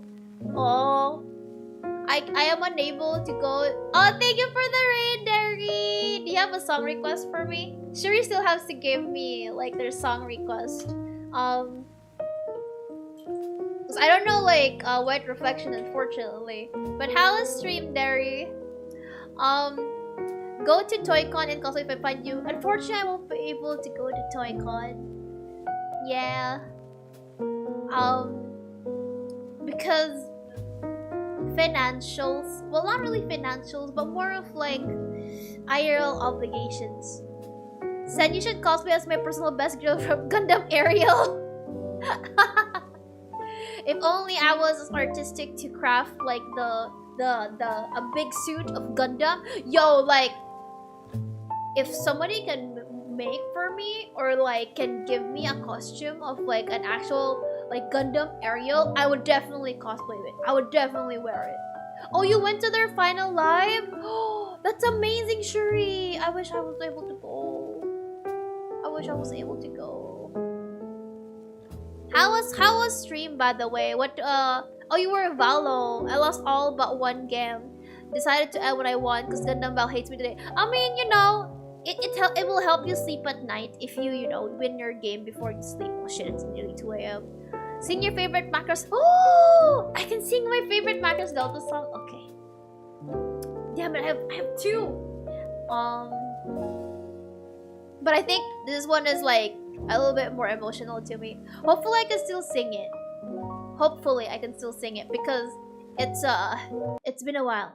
A: I am unable to go. Oh, thank you for the raid, Derry. Do you have a song request for me? Shuri still has to give me like their song request. Because I don't know like white reflection, unfortunately. But how is stream, Derry? Um, go to ToyCon and cosplay if I find you. Unfortunately, I won't be able to go to ToyCon. Yeah. Because financials. Well, not really financials, but more of like IRL obligations. Said you should cosplay as my personal best girl from Gundam Ariel. If only I was as artistic to craft like a big suit of Gundam. Yo, like if somebody can make for me or like can give me a costume of like an actual like Gundam Ariel, I would definitely cosplay it. I would definitely wear it. Oh, you went to their final live? Oh, that's amazing, Shuri. I wish I was able to go. I wish I was able to go. How was stream, by the way? What oh, you were Valo. I lost all but one game. Decided to end when I won because Gundam Val hates me today. I mean, you know, it will help you sleep at night if you know win your game before you sleep. Oh shit, it's nearly 2 a.m. Sing your favorite Macross. Oh, I can sing my favorite Macross Delta song. Okay. Damn it, I have two. But I think this one is like a little bit more emotional to me. Hopefully I can still sing it. Hopefully I can still sing it because it's been a while.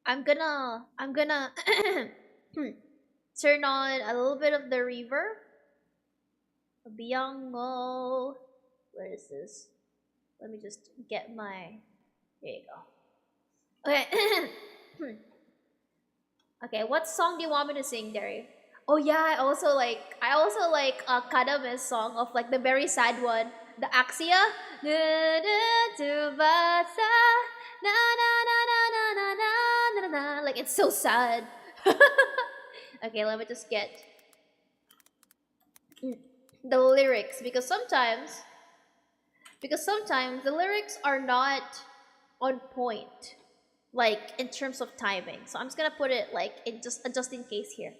A: I'm gonna turn on a little bit of the reverb. Biango. Where is this? Let me just get my. There you go. Okay. Okay, what song do you want me to sing, Derry? Oh yeah, I also like Kadame's song of like the very sad one, the Axia. Like it's so sad. Okay, let me just get the lyrics because sometimes the lyrics are not on point like in terms of timing, so I'm just gonna put it like in just in case here.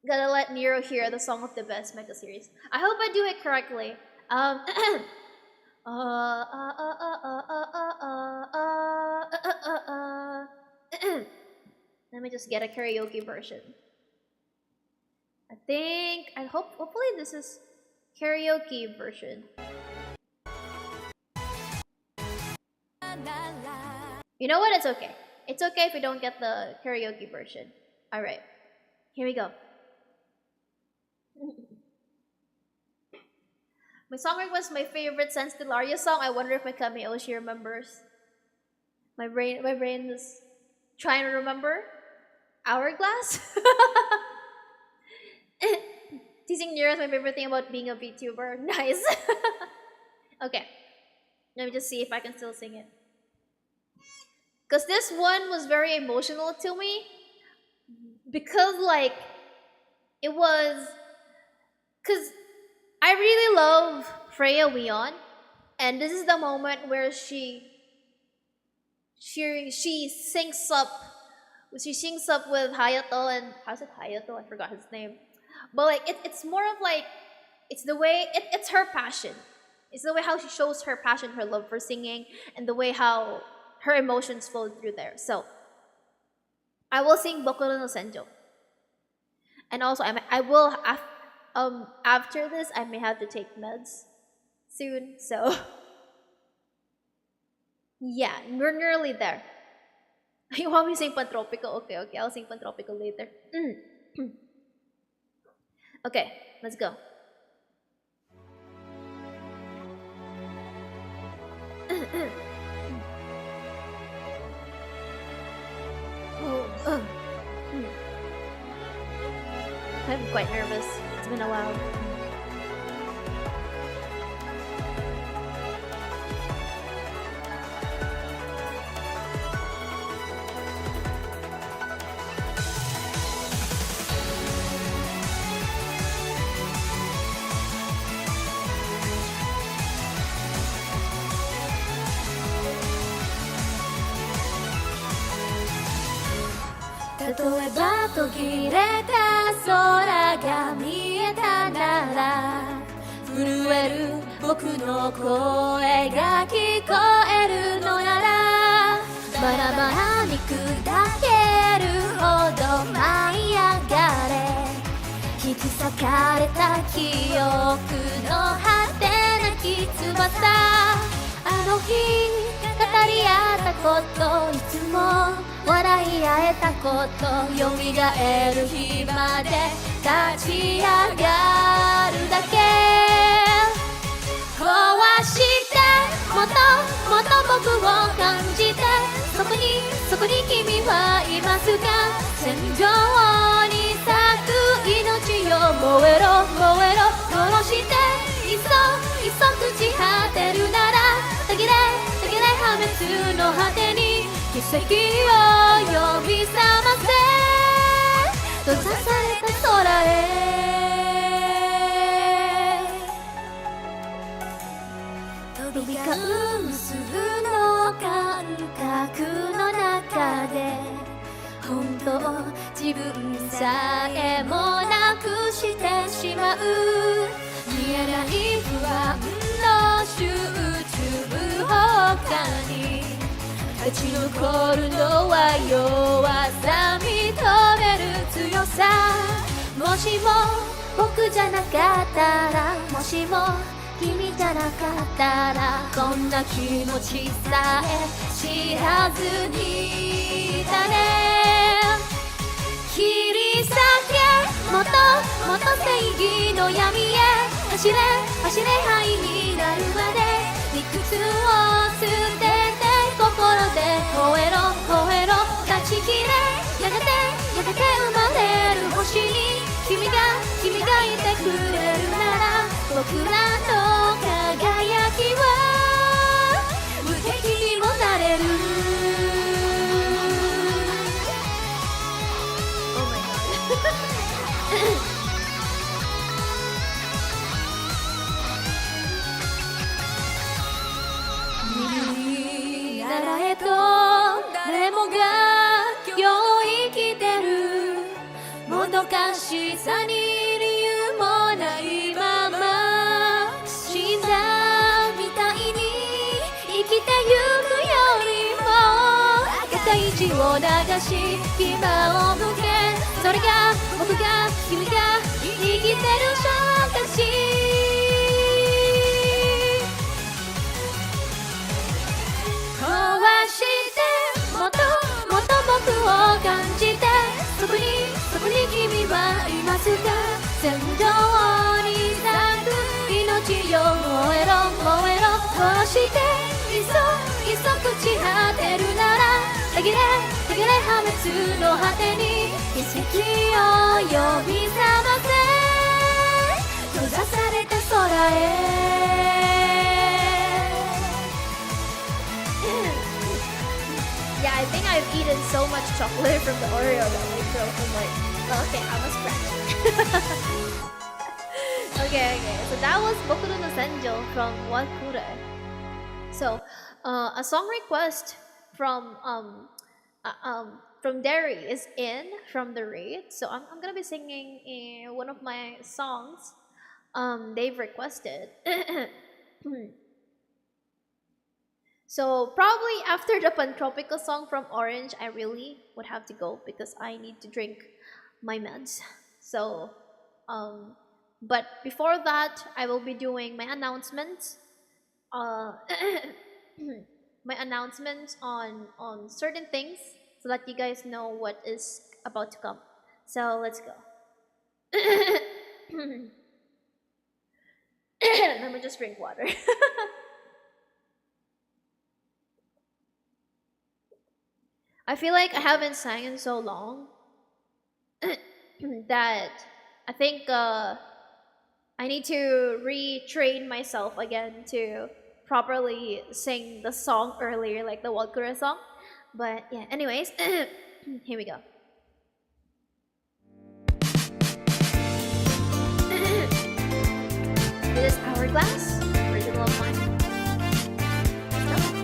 A: Gotta let Nero hear the song of the best mecha series. I hope I do it correctly. Let me just get a karaoke version. Hopefully this is karaoke version. You know what? It's okay. It's okay if we don't get the karaoke version. Alright. Here we go. My song request, my favorite Sense Stellaria song. I wonder if my Kami Oshi remembers. My brain is trying to remember. Hourglass? Teasing Nero is my favorite thing about being a VTuber. Nice. Okay. Let me just see if I can still sing it. Because this one was very emotional to me. Because like, it was... Because I really love Freya Weon. And this is the moment where she syncs up with Hayato, and how's it Hayato? I forgot his name. But like it's more of like it's the way it's her passion. It's the way how she shows her passion, her love for singing, and the way how her emotions flow through there. So I will sing Boku no Senjo. And also I will after this I may have to take meds soon. So yeah, we're nearly there. You want me to sing Pantropico? Okay, I'll sing Pantropico later. Okay, let's go. I'm quite nervous. It's been a while. 例えば途切れた空が見えたなら震える僕の声が聞こえるのならバラバラに砕けるほど舞い上がれ引き裂かれた記憶の果てなき翼あの日語り合ったこといつも笑い合えたこと蘇る日まで立ち上がるだけ壊してもっともっと僕を感じてそこに君はいますか戦場に咲く命よ燃えろ燃えろ殺していっそ朽ち果てるならたぎれ破滅の果てに奇跡を呼び覚ませ閉ざされた空へ飛び交う無数の感覚の中で本当自分さえもなくしてしまう見えない不安の集中他に立ち残るのは弱さ認める強さもしも僕じゃなかったらもしも君じゃなかったらこんな気持ちさえ知らずにいたね切り裂けもっともっと正義の闇へ走れ灰になるまで理屈を捨てて心で吠えろ吠えろ断ち切れやがて生まれる星に君がいてくれるなら僕らの輝きは無敵にもなれるOh my god 誰と誰もが今日生きてるもどかしさに理由もないまま死んだみたいに生きてゆくよりも世界一を流し牙を向けそれが僕が君が生きてる証拠し壊してもっともっと僕を感じてそこに君はいますか戦場に咲く命よ燃えろ燃えろ殺していっそ朽ち果てるならたぎれ破滅の果てに奇跡を呼び覚ませ閉ざされた空へYeah, I think I've eaten so much chocolate from the Oreo that my throat is like, okay, I'm a scratch. okay, so that was Boku no Senjo from Wakure. So, a song request from Derry is in from the raid. So I'm gonna be singing one of my songs they've requested. So probably after the Pantropical song from Orange, I really would have to go because I need to drink my meds. So, but before that, I will be doing my announcements. My announcements on certain things so that you guys know what is about to come. So let's go. Let me just drink water. I feel like I haven't sang in so long that I think I need to retrain myself again to properly sing the song earlier, like the Walkura song. But yeah, anyways, here we go. This is Hourglass, original of mine. Let's go.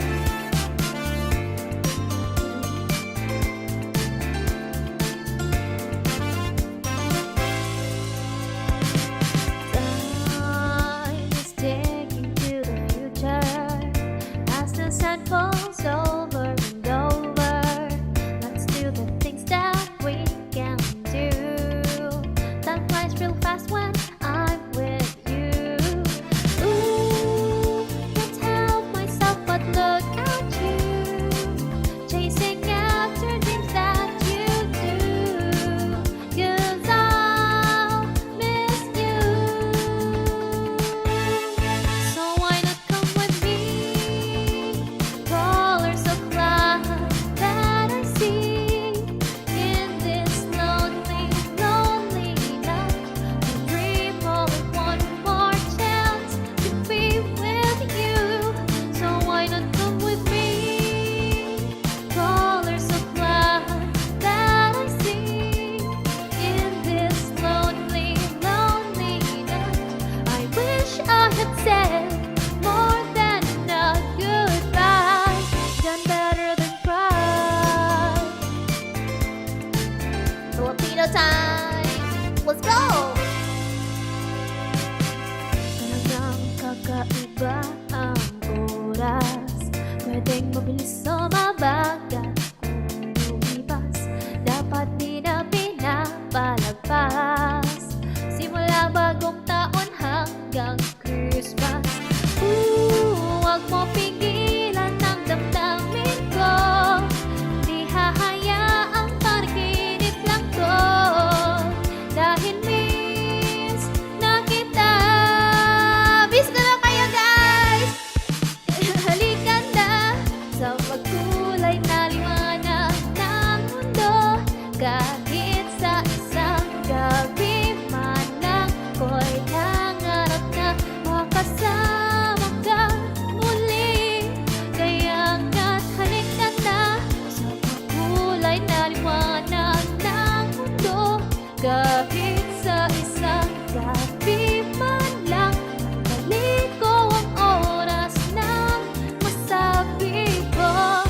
A: Sa magkulay na liwanag ng mundo, kahit sa isang gabi man lang, ko'y nangarap na makasama ka muli. Kaya nga't halika na sa magkulay na liwanag ng mundo, kahit sa isang gabi man lang, mali ko ang oras na masabi ko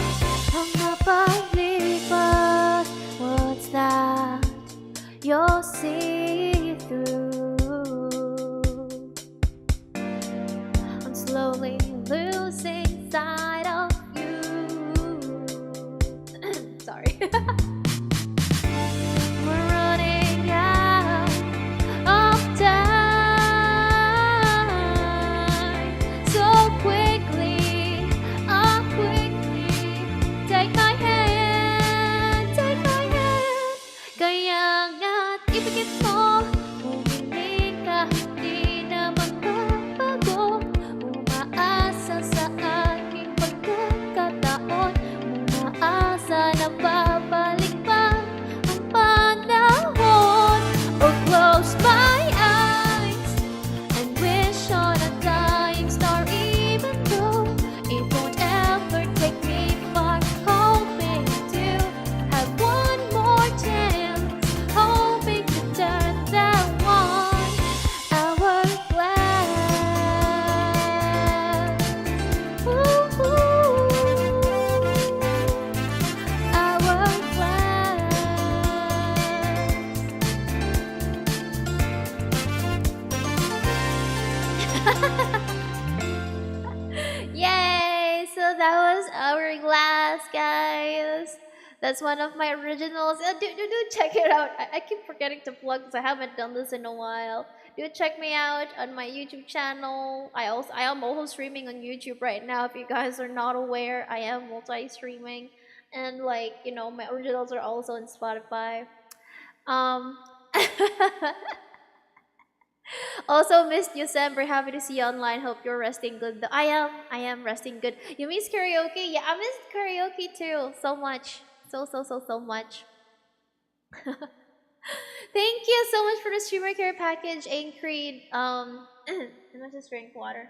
A: ang napalipas. What's that you'll see through? I'm slowly losing sight of you. Sorry. We're running out of time so quickly, quickly. Take my hand, take my hand. Kaya nga't ipikit mo, humingi ka, hindi na magbabago. Umaasa sa aking pagkakataon, umaasa na babalik pa ang panahon. Oh, close my eyes and wish on a dying star, even though it won't ever take me far. Hoping to have one more chance, hoping to turn that one hourglass. Ooh, Yay! So that was Hourglass, guys. That's one of my originals. Do check it out. I keep forgetting to plug because I haven't done this in a while. Do check me out on my YouTube channel. I am also streaming on YouTube right now. If you guys are not aware, I am multi-streaming, and like my originals are also on Spotify. Also, Miss December, happy to see you online. Hope you're resting good. I am resting good. You miss karaoke? Yeah, I miss karaoke too. So much. So much. Thank you so much for the streamer care package, Ain Creed. Let's just drink water.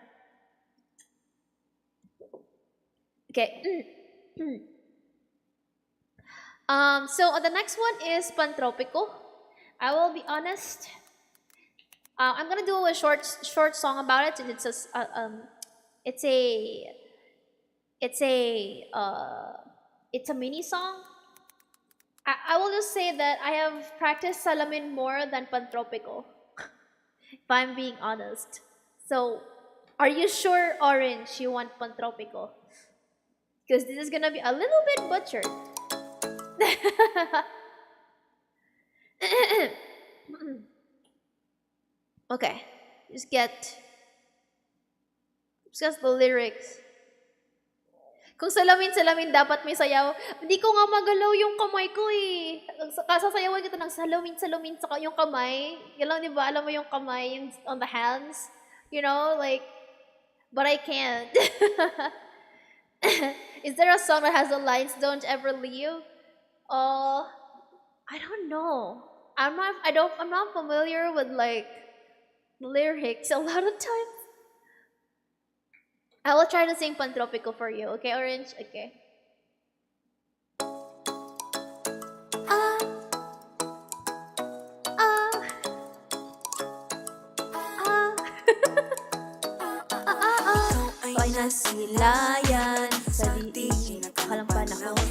A: Okay. So the next one is Pantropico. I will be honest. I'm gonna do a short song about it, and it's a mini song. I will just say that I have practiced Salamin more than Pantropico, if I'm being honest. So, are you sure, Orange, you want Pantropico? Because this is gonna be a little bit butchered. Okay, just get the lyrics. Kung salamin dapat may sayaw. Hindi ko nga magalaw yung kamay ko eh. Sasayawan kita ng salamin saka yung kamay. Yan lang, di ba? Alam mo yung kamay, yung on the hands. Like, but I can't. Is there a song that has the lines, "Don't ever leave"? I don't know. I'm not familiar with like lyrics a lot of times. I will try to sing Pantropico for you, okay, Orange? Okay. Ay nasilayan sa diin nagkakalang panahon,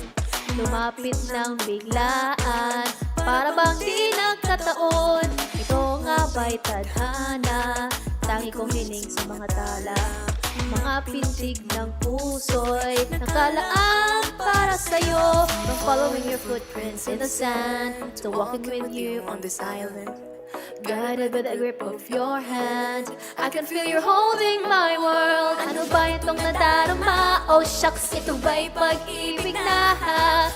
A: lumapit ng biglaan, para bang di nagkataon. Ito nga ba'y tadhana, tangi kong hiling sa mga tala, mga pintig ng puso'y nakalaan para sa'yo. From following your footprints in the sand to walking with you on this island, guided by the grip of your hand, I can feel you're holding my world. Ano ba itong nadarama? Oh shucks, ito ba'y pag-ibig na?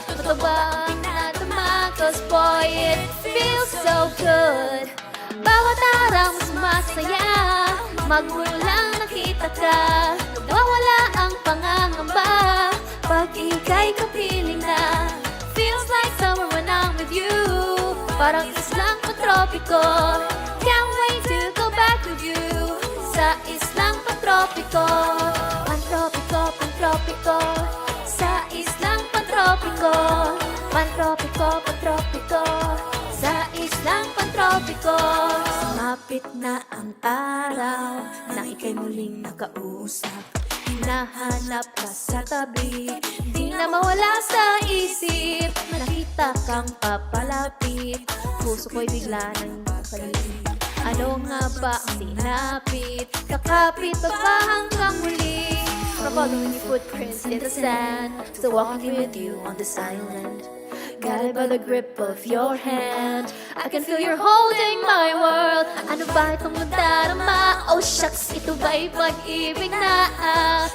A: Totoo ba ang pinatama? Cause boy, it feels so good. Bawat araw mas masaya, magmulang nakita ka, nawawala ang pangangamba. Pag Parang islang patropiko. Can't wait to go back with you. Sa islang patropiko. Pantropiko, pantropiko. Sa islang pantropiko. Pantropiko, pantropiko. Sa islang pantropiko. Sumapit na ang araw na ika'y muling nakausap. Hinahanap ka sa tabi, di na mawala sa isip. Nakita kang papalapit, puso ko'y bigla nang nakalipit. Ano nga ba ang sinapit? Kakapit pa ba hanggang muli? From following your footprints in the sand, still walking with you on this island. Guided by the grip of your hand, I can feel you're holding my world. Ano ba itong nadarama? Oh shucks, ito ba'y pag-ibig na?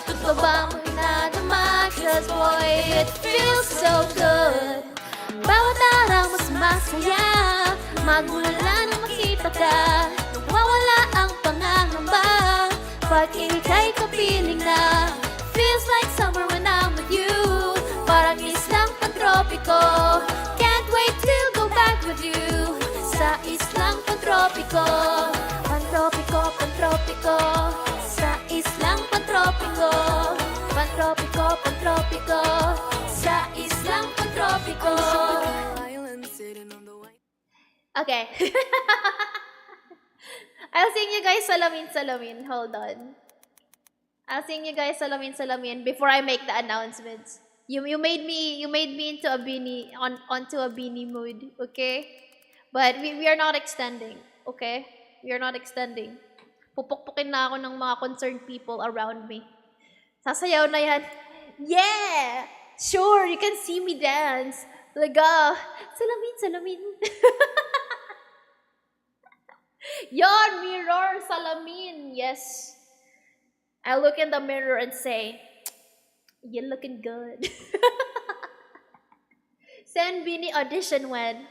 A: Totoo ba mo nadama? Cause boy, it feels so good. Bawat araw mas masaya, magmula nang makita ka. Nawawala ang pangangamba pag ika'y kapiling na. Feels like summer when I'm with you. Parang islang pantropiko. Can't wait to go back with you. Sa islang pantropiko. Pantropiko, pantropiko. Sa islang pantropiko. Pantropiko, pantropiko. Sa islang pantropiko. Okay. I'll sing you guys Salamin Salamin. Hold on. I'll sing you guys Salamin Salamin before I make the announcements. You made me into a beanie onto a beanie mood, okay? But we are not extending, okay? We are not extending. Pupukpukin na ako ng mga concerned people around me. Sasayaw na yan. Yeah! Sure, you can see me dance. Like, salamin, salamin. Yon, mirror, salamin. Yes. I look in the mirror and say, you're looking good. Send Beanie audition when.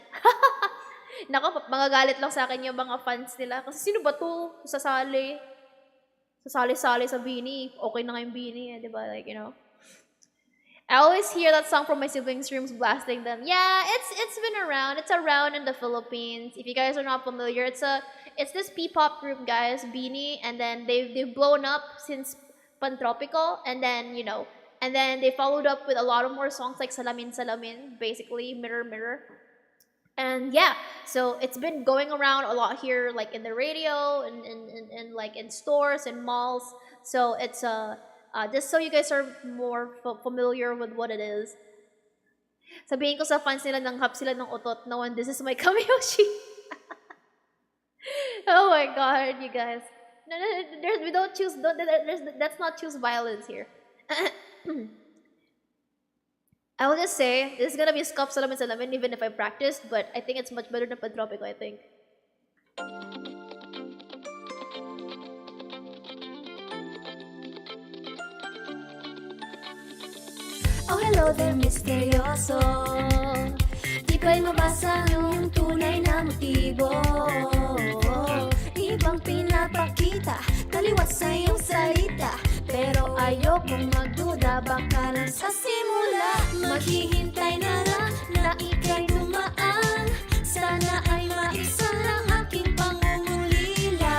A: Nako, magagalit lang sa akin yung mga fans nila. Kasi sino ba to? Sasali. Sasali-sali sa Beanie. Okay na nga yung Beanie, di ba? Like, you know. I always hear that song from my siblings' rooms blasting them. Yeah, it's been around. It's around in the Philippines. If you guys are not familiar, it's this P-pop group, guys, Beanie, and then they've blown up since Pantropico, and then, you know, and then they followed up with a lot of more songs like Salamin Salamin, basically Mirror Mirror. And yeah, so it's been going around a lot here, like in the radio and like in stores and malls. So it's just so you guys are more familiar with what it is. Sabihin ko sa fans nila, nanghap sila ng utot. No one, this is my Kamiyoshi. Oh my god, you guys. No, we don't choose, let's not choose violence here. I will just say, this is gonna be Skop Salamin Salamin even if I practiced, but I think it's much better than Pantropico, I think. Oh, hello there, misteryoso. Di ko'y mabasa yung tunay na motibo. Ibang pinapakita, taliwas sa iyong salita. Pero ayokong magduda, baka lang sa simula. Maghihintay na lang na ika'y dumaan. Sana ay maisang ang aking pangungulila.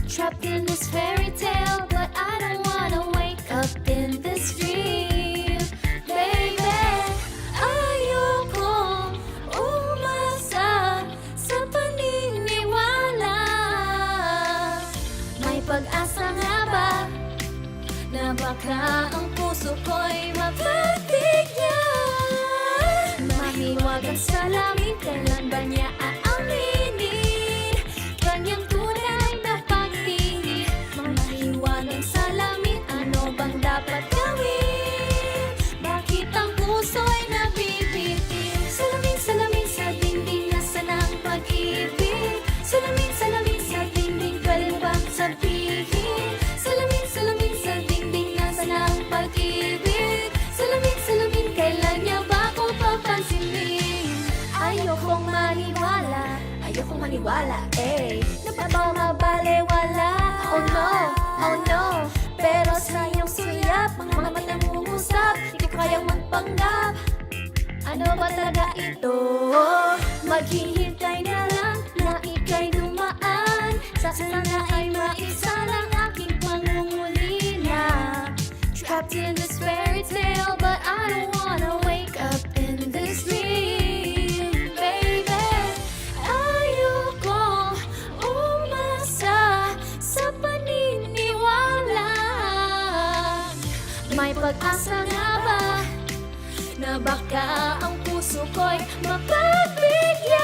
A: Trapped in this fairy tale, but I don't wanna wake up in this dream. Baby, ayokong umasa sa paniniwala. May pag-asa nga ba na baka ang puso ko'y mapagbigyan? Mahiwagang salamin, kailan ba niya aaminin? Kanyang tunay na pagtingin. Mga mahiwagang salamin, ano bang dapat gawin? Bakit ang puso'y nabibitin? Salamin, salamin sa dingding, nasaan ang pag-ibig? Salamin, salamin sa dingding, pwede bang sabihin? Salamin, salamin sa dingding, nasaan ang pag-ibig? Salamin, salamin, kailan niya ba ako papansinin? Ayokong maniwala, eh. Na ba mabalewala? Oh no, pero sa iyong suyap, mga mata mong usap, di ko kayang magpanggap. Ano ba talaga ito? Maghihintay na lang na ika'y dumaan. Sa sana ay maisalang aking pangungulila. Trapped in this fairy tale, but I don't wanna wake up in this dream, baby. Ayoko umasa sa paniniwala. May pag-asa nga ba na baka ang puso ko'y mapagbigyan?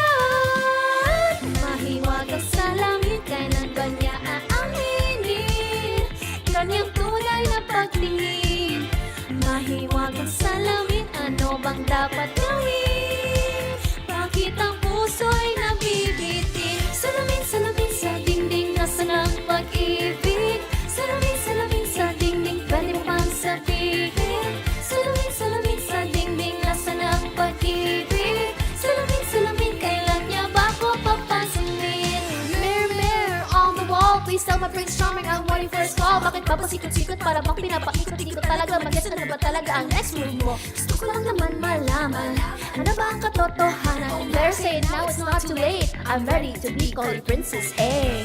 A: Mahiwagang sa langit, kailan ba niya aaminin kanyang tunay na pagtingin? Mahiwagang sa langit, ano bang dapat gawin? Bakit ang puso'y nabibitin? Salamin, salamin sa dingding, nasaan ang pag-ibig? Salamin, salamin sa dingding, pwede mo bang sabihin? Salamin, salamin sa dingding, nasaan ang pag-ibig? Salamin, salamin, kailan niya ba ako papansinin? Mirror, mirror on the wall, please tell my Prince Charming I'm waiting for his call. Bakit ba pasikot-sikot para bang pinapaikot? Hindi ko talaga mag-guess ano ba talaga ang next move mo? Gusto ko lang naman malaman, ano ba ang katotohanan? Better say it now, it's not too late. I'm ready to be called Princess A.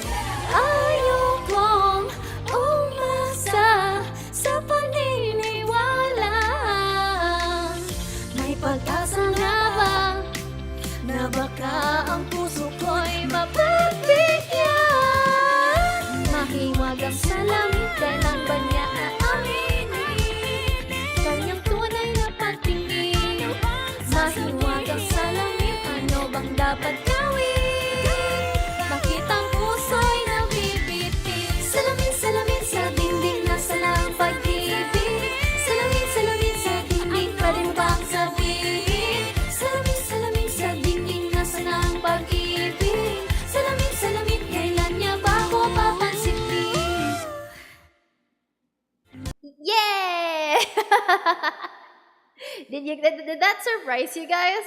A: Ayokong umasa sa paniniwala. May pag-asa nga ba na baka ang puso ko'y mapagbigyan? Mahiwagang sa langit, kailan ba niya aaminin kanyang tunay na pagtingin? Mahiwagang sa langit, ano bang dapat gawin? Bakit ang puso'y nabibitin? Salamin, salamin sa dingding, nasaan ang pag-ibig? Salamin, salamin sa dingding, pwede mo bang sabihin? Salamin, salamin sa dingding, nasaan ang pag-ibig? Salamin, salamin, kailan niya ba ako papansinin? Yay! Did that surprise you guys?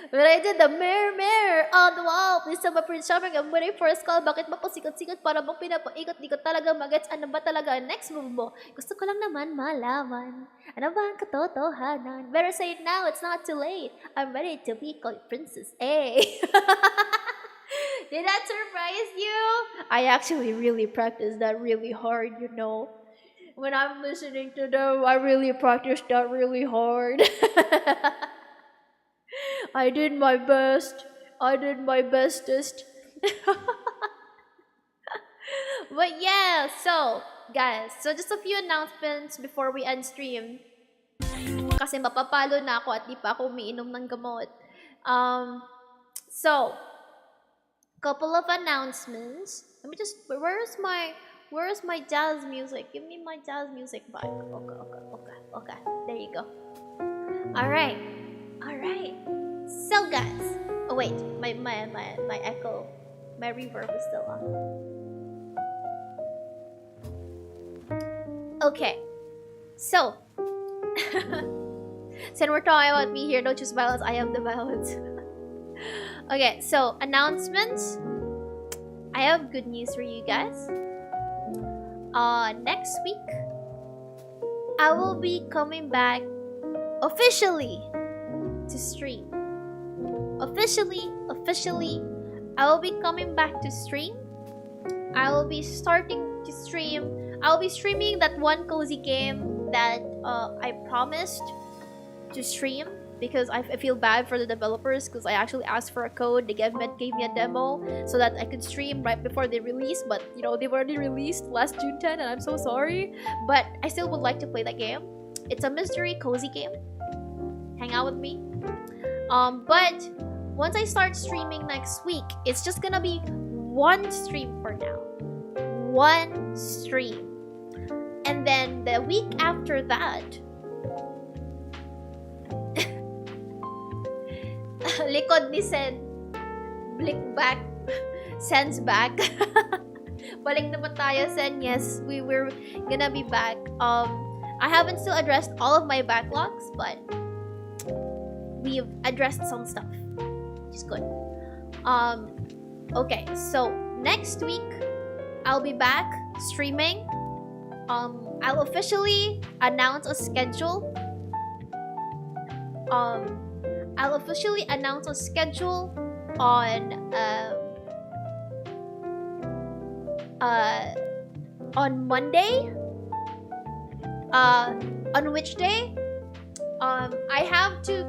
A: When I did the mirror, mirror on the wall, please tell my Prince Charming I'm waiting for his call. Bakit ba pasikot-sikot para bang pinapaikot? Di ko talaga magets ano ba talaga ang next move mo? Gusto ko lang naman malaman, ano ba ang katotohanan? Better say it now, it's not too late. I'm ready to be called Princess A. Did that surprise you? I actually really practiced that really hard, you know. When I'm listening to them, I really practiced that really hard. I did my best. I did my bestest. But yeah, so guys, so just a few announcements before we end stream. Kasi mapapalo na ako at di pa ako umiinom ng gamot. So, couple of announcements. Let me just, where's my jazz music? Give me my jazz music back. Okay. There you go. Alright. So guys, oh wait, my echo, my reverb is still on. Okay, so since we're talking about me here, don't choose violence, I am the violence. Okay, so announcements. I have good news for you guys. Next week I will be coming back officially to stream. Officially, I will be coming back to stream. I will be starting to stream. I will be streaming that one cozy game that I promised to stream because I feel bad for the developers because I actually asked for a code. They gave me a demo so that I could stream right before they release, but you know they've already released last June 10 and I'm so sorry. But I still would like to play that game. It's a mystery cozy game. Hang out with me. But once I start streaming next week, it's just gonna be one stream for now. One stream. And then the week after that, likod ni Sen, blink back, Sen's back. Balik naman tayo, Sen. Yes, we were gonna be back. I haven't still addressed all of my backlogs, but we've addressed some stuff, which is good. Okay, so next week I'll be back streaming. I'll officially announce a schedule. I'll officially announce a schedule on Monday. On which day? I have to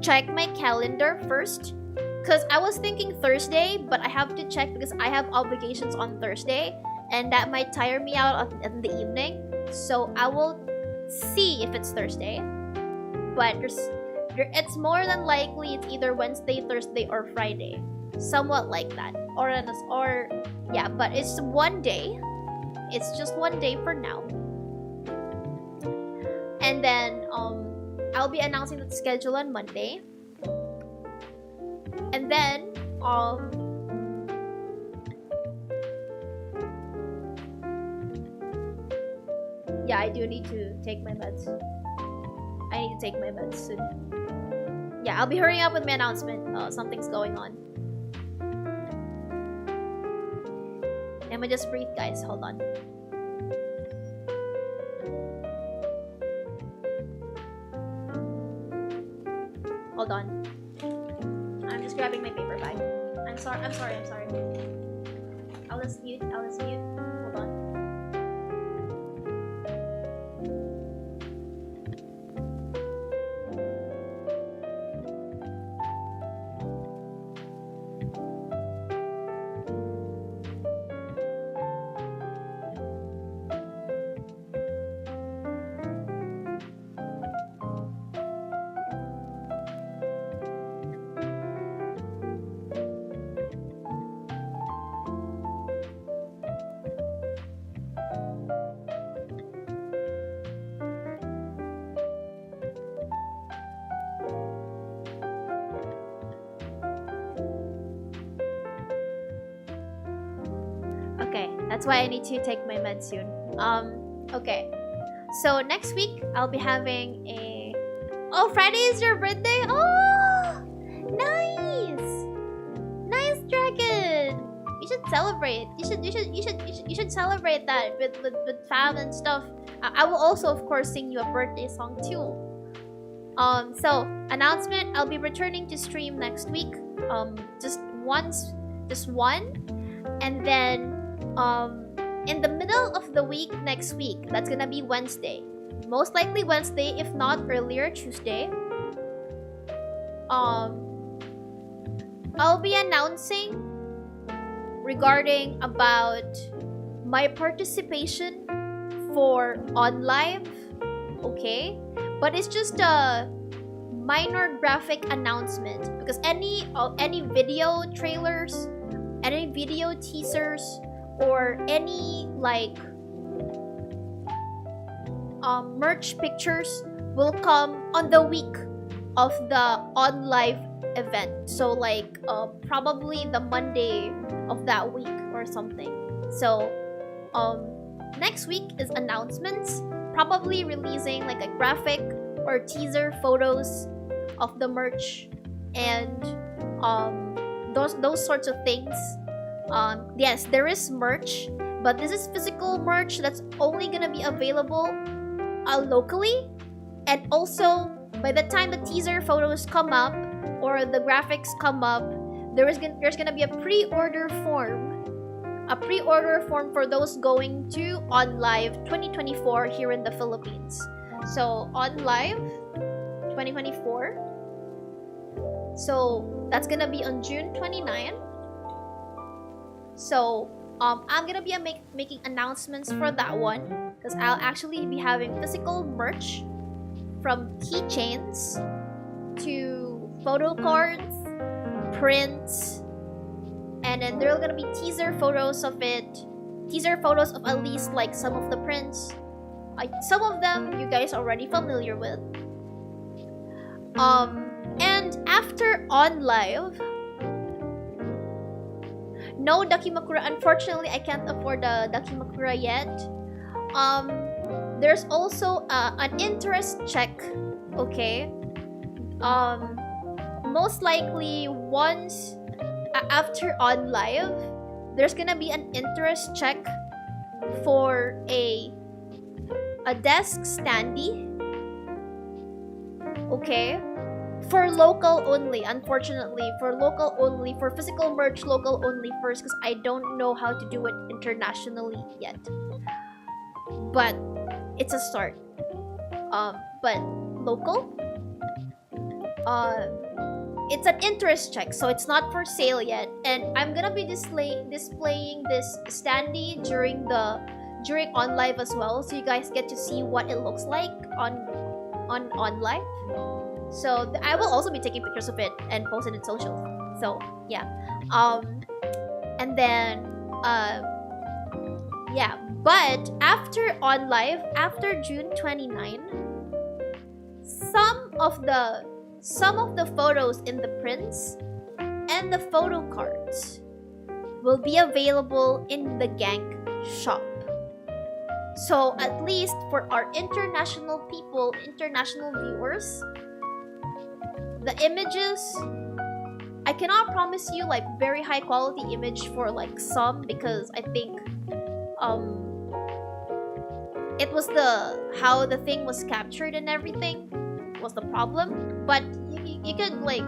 A: check my calendar first, because I was thinking Thursday, but I have to check because I have obligations on Thursday, and that might tire me out in the evening. So I will see if it's Thursday, but it's more than likely it's either Wednesday, Thursday, or Friday, somewhat like that, or yeah. But it's one day. It's just one day for now, and then I'll be announcing the schedule on Monday, and then yeah, I do need to take my meds. I need to take my meds soon. Yeah, I'll be hurrying up with my announcement. Something's going on. Let me just breathe, guys. Hold on. Hold on. I'm just grabbing my paper bag. I'm sorry. I'll just mute. Hold on. Okay, that's why I need to take my meds soon. Okay. So next week I'll be having a Friday is your birthday? Oh, nice. Nice, Dragon. You should celebrate. You should celebrate that with fam and stuff. I will also of course sing you a birthday song too. So announcement, I'll be returning to stream next week. Just one, and then in the middle of the week next week, that's gonna be Wednesday, most likely Wednesday, if not earlier, Tuesday. I'll be announcing regarding about my participation for OnLive, okay? But it's just a minor graphic announcement, because any video trailers, any video teasers, or any like merch pictures will come on the week of the OnLive event. So like probably the Monday of that week or something. So next week is announcements, probably releasing like a graphic or teaser photos of the merch and those sorts of things. Yes, there is merch, but this is physical merch that's only gonna be available locally, and also by the time the teaser photos come up or the graphics come up, there's gonna be a pre-order form for those going to OnLive 2024 here in the Philippines. So OnLive 2024, so that's gonna be on June 29. So I'm gonna be making announcements for that one, because I'll actually be having physical merch, from keychains to photo cards, prints, and then there are gonna be teaser photos of at least like some of the prints. Some of them you guys already familiar with. And after OnLive, no Dakimakura. Unfortunately, I can't afford the Dakimakura yet. There's also an interest check. Okay. Most likely once after OnLive, there's gonna be an interest check for a desk standee. Okay. For local only, unfortunately. For local only. For physical merch, local only first, because I don't know how to do it internationally yet. But it's a start. But local, it's an interest check, so it's not for sale yet. And I'm gonna be displaying this standee during on live as well, so you guys get to see what it looks like on live. So I will also be taking pictures of it and post it in socials. So yeah, and then yeah. But after on live, after June 29, some of the photos in the prints and the photo cards will be available in the Gank shop. So at least for our international people, international viewers, the images, I cannot promise you like very high quality image for like some, because I think it was how the thing was captured and everything was the problem. But you could like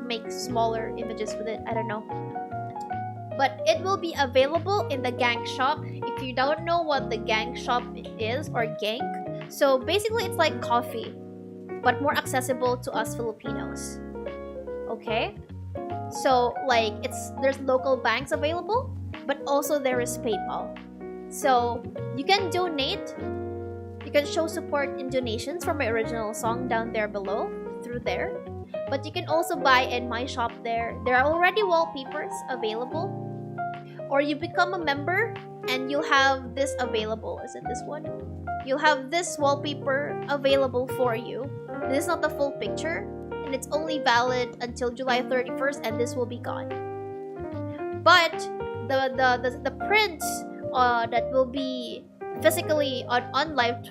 A: make smaller images with it, I don't know. But it will be available in the Gank shop. If you don't know what the Gank shop is, or Gank, so basically it's like coffee, but more accessible to us Filipinos. Okay? So like there's local banks available, but also there is PayPal. So you can donate. You can show support in donations for my original song down there below through there. But you can also buy in my shop there. There are already wallpapers available. Or you become a member and you'll have this available. Is it this one? You'll have this wallpaper available for you. This is not the full picture, and it's only valid until July 31st, and this will be gone. But the prints that will be physically on live,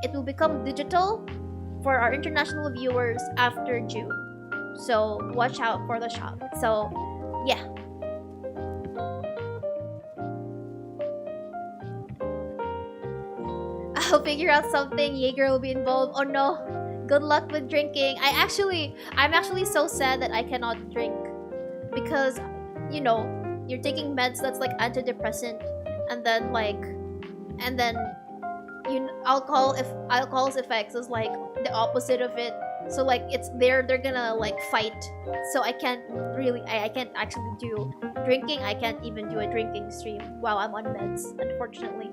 A: it will become digital for our international viewers after June. So watch out for the shop. So yeah. I'll figure out something. Jaeger will be involved. Oh no. Good luck with drinking. I'm actually so sad that I cannot drink, because you're taking meds that's like antidepressant, and then alcohol's effects is like the opposite of it. So like they're gonna like fight. So I can't actually do drinking. I can't even do a drinking stream while I'm on meds, unfortunately.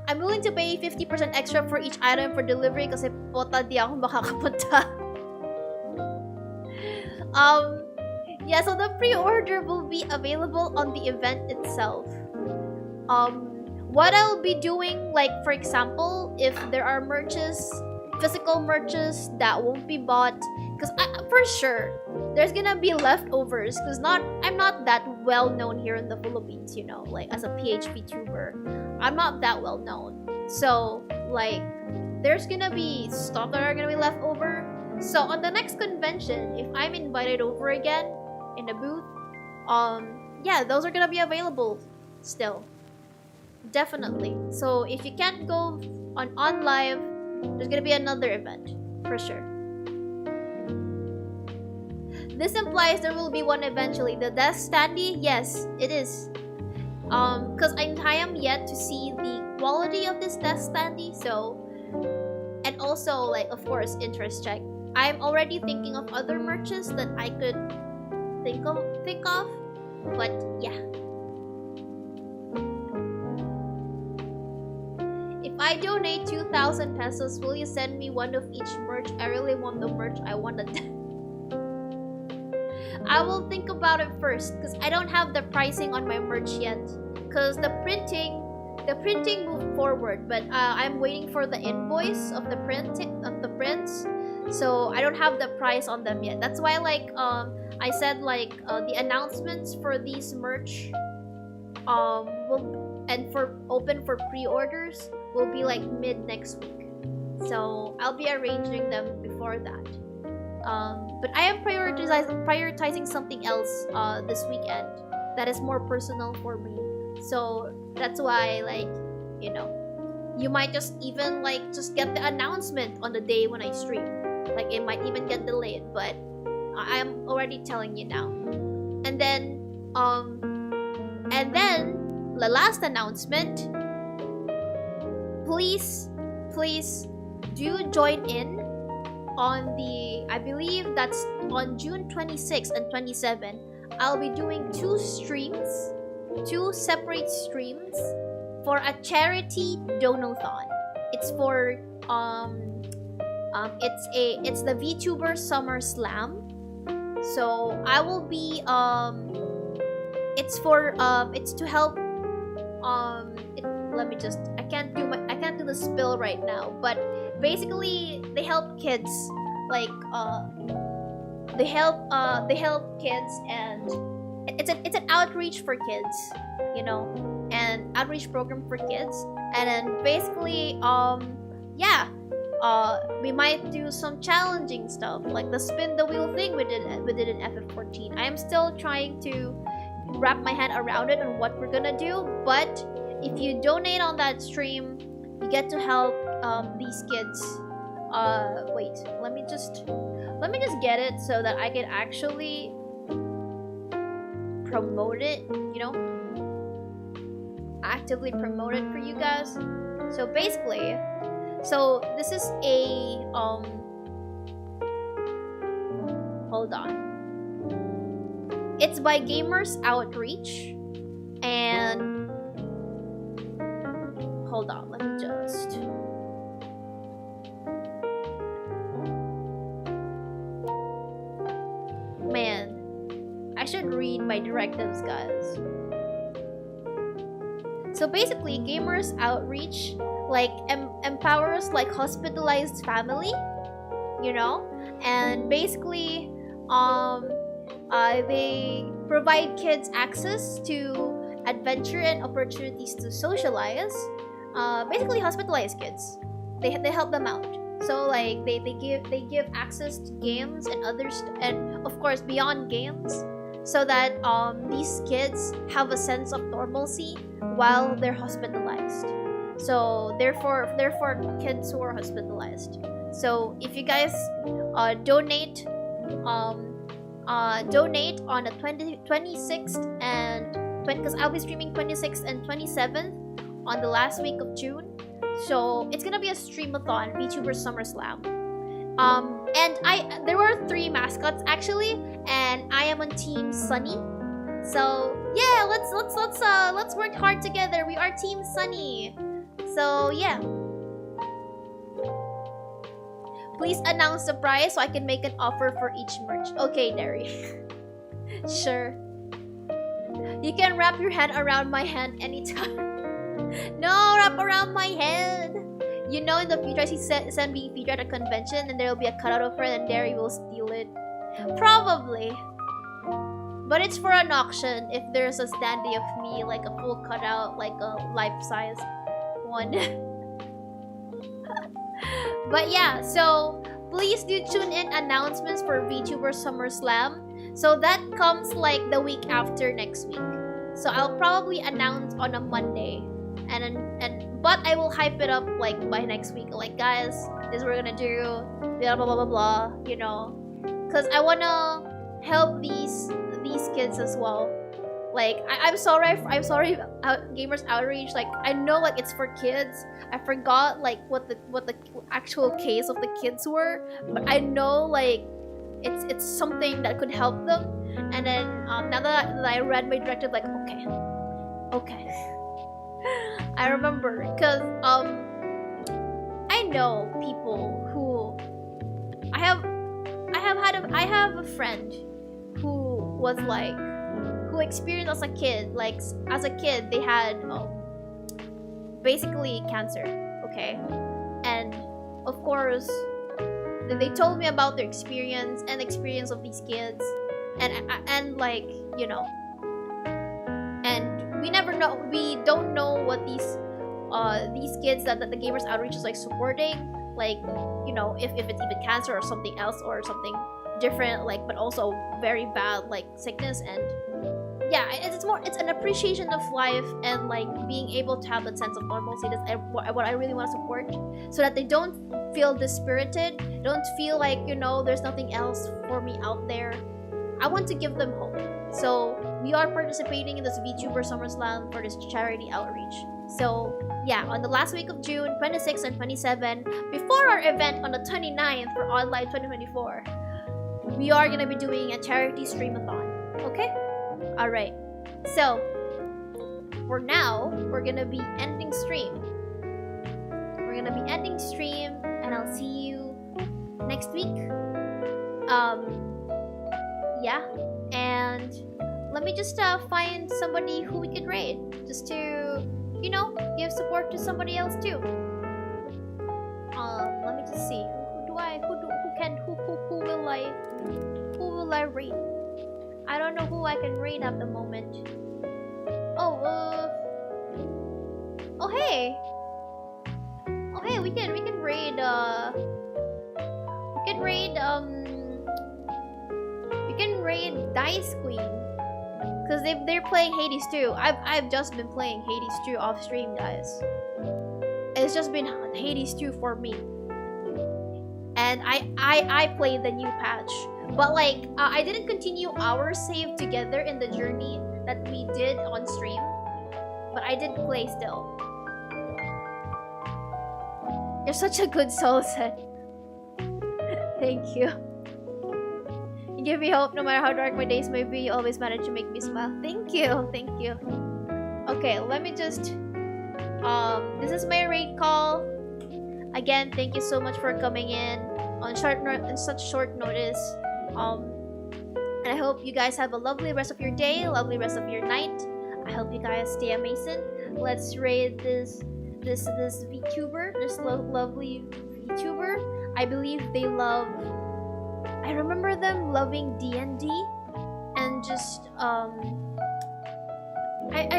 A: I'm willing to pay 50% extra for each item for delivery kasi pota di ako makakapunta. Yeah, so the pre-order will be available on the event itself. What I'll be doing, like for example, if there are physical merches that won't be bought, because for sure there's gonna be leftovers, because I'm not that well known here in the Philippines, like as a PHP tuber. I'm not that well known. So like there's gonna be stuff that are gonna be left over. So on the next convention, if I'm invited over again in the booth, yeah, those are gonna be available still. Definitely. So if you can't go on live, there's gonna be another event for sure. This implies there will be one eventually. The death standee, yes, it is. Because I am yet to see the quality of this death standee. So, and also like of course interest check. I'm already thinking of other merches that I could think of. But yeah. If I donate 2,000 pesos, will you send me one of each merch? I really want the merch. I want the I will think about it first, because I don't have the pricing on my merch yet. Because the printing moved forward, but I'm waiting for the invoice of the prints. So I don't have the price on them yet. That's why like I said like the announcements for these merch open for pre-orders will be like mid next week. So I'll be arranging them before that. But I am prioritizing something else this weekend that is more personal for me. So that's why like you might just even like just get the announcement on the day when I stream. Like it might even get delayed, but I'm already telling you now. And then the last announcement, please do join in on the, I believe that's on June 26th and 27th. I'll be doing two separate streams for a charity donathon. It's for it's the VTuber Summer Slam. So I will be it's to help let me just, I can't do the spill right now, but basically they help kids, like they help kids, and it's an outreach for kids, you know, and outreach program for kids. And then basically we might do some challenging stuff like the spin the wheel thing we did in FF14. I am still trying to wrap my head around it and what we're gonna do, but if you donate on that stream, you get to help these kids. Wait, let me just get it so that I can actually promote it, you know, actively promote it for you guys. So basically, this is a hold on, it's by Gamers Outreach, and hold on, let me just, man, I should read my directives, guys. So basically, Gamers Outreach like empowers like hospitalized family, you know, and basically they provide kids access to adventure and opportunities to socialize. Basically hospitalized kids, they help them out. So like they give access to games and others, and of course beyond games, so that these kids have a sense of normalcy while they're hospitalized. So therefore kids who are hospitalized. So if you guys donate on the 26th and because I'll be streaming 26th and 27th on the last week of June. So it's gonna be a streamathon, VTuber Summer Slam. And there were 3 mascots actually, and I am on Team Sunny. So yeah, let's work hard together. We are Team Sunny. So yeah. Please announce the price so I can make an offer for each merch. Okay, Derry. Sure. You can wrap your hand around my hand anytime. No, wrap around my head. You know, in the future, he said being featured at a convention, and there will be a cutout of her, and Derry will steal it. Probably. But it's for an auction if there's a standee of me, like a full cutout, like a life-size one. But yeah, so please do tune in announcements for VTuber Summer Slam. So that comes like the week after next week. So I'll probably announce on a Monday, but I will hype it up like by next week. Like, guys, this is what we're gonna do. Blah blah blah blah blah. You know, cause I wanna help these kids as well. Like, I'm sorry, Gamers Outreach. Like, I know like it's for kids. I forgot like what the actual case of the kids were, but I know like it's something that could help them. And then now that I read my directive, like okay, I remember, because I know people who I have a friend who was like, who experienced as a kid, like as a kid they had basically cancer, okay, and of course they told me about their experience and experience of these kids, and like, you know, and we don't know what these kids that the Gamers Outreach is like supporting, like, you know, if it's even cancer or something else or something different, like, but also very bad like sickness, and yeah, it's an appreciation of life and like being able to have that sense of normalcy. That's what I really want to support, so that they don't feel dispirited, don't feel like, you know, there's nothing else for me out there. I want to give them hope. So we are participating in this VTuber SummerSlam for this charity outreach. So yeah, on the last week of June 26 and 27, before our event on the 29th for Odd Life 2024, we are gonna be doing a charity streamathon. Okay? Alright. So for now, we're gonna be ending stream. And I'll see you next week. Yeah. And let me just find somebody who we could raid, just to, you know, give support to somebody else too. Let me just see. Who will I raid? I don't know who I can raid at the moment. Oh, hey, we can raid Dice Queen, because they're playing Hades too. I've just been playing Hades 2 off stream, guys. It's just been Hades 2 for me, and I played the new patch, but like I didn't continue our save together in the journey that we did on stream, but I did play still. You're such a good soul set. Thank you. You give me hope no matter how dark my days may be. You always manage to make me smile. Thank you. Thank you. Okay, let me just... this is my raid call. Again, thank you so much for coming in on such short notice. And I hope you guys have a lovely rest of your day, a lovely rest of your night. I hope you guys stay amazing. Let's raid this VTuber, this lovely VTuber. I believe they love... I remember them loving D&D, and just I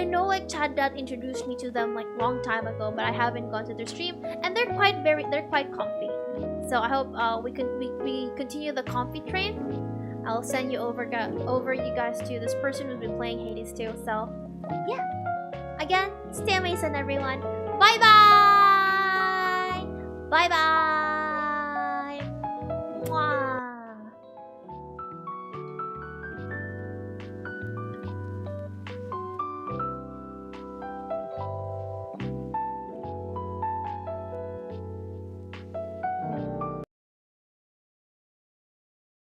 A: know like Chad Dad introduced me to them like long time ago, but I haven't gone to their stream, and they're quite comfy. So I hope we continue the comfy train. I'll send you over you guys to this person who's been playing Hades too. So yeah, again, stay amazing, everyone. Bye bye.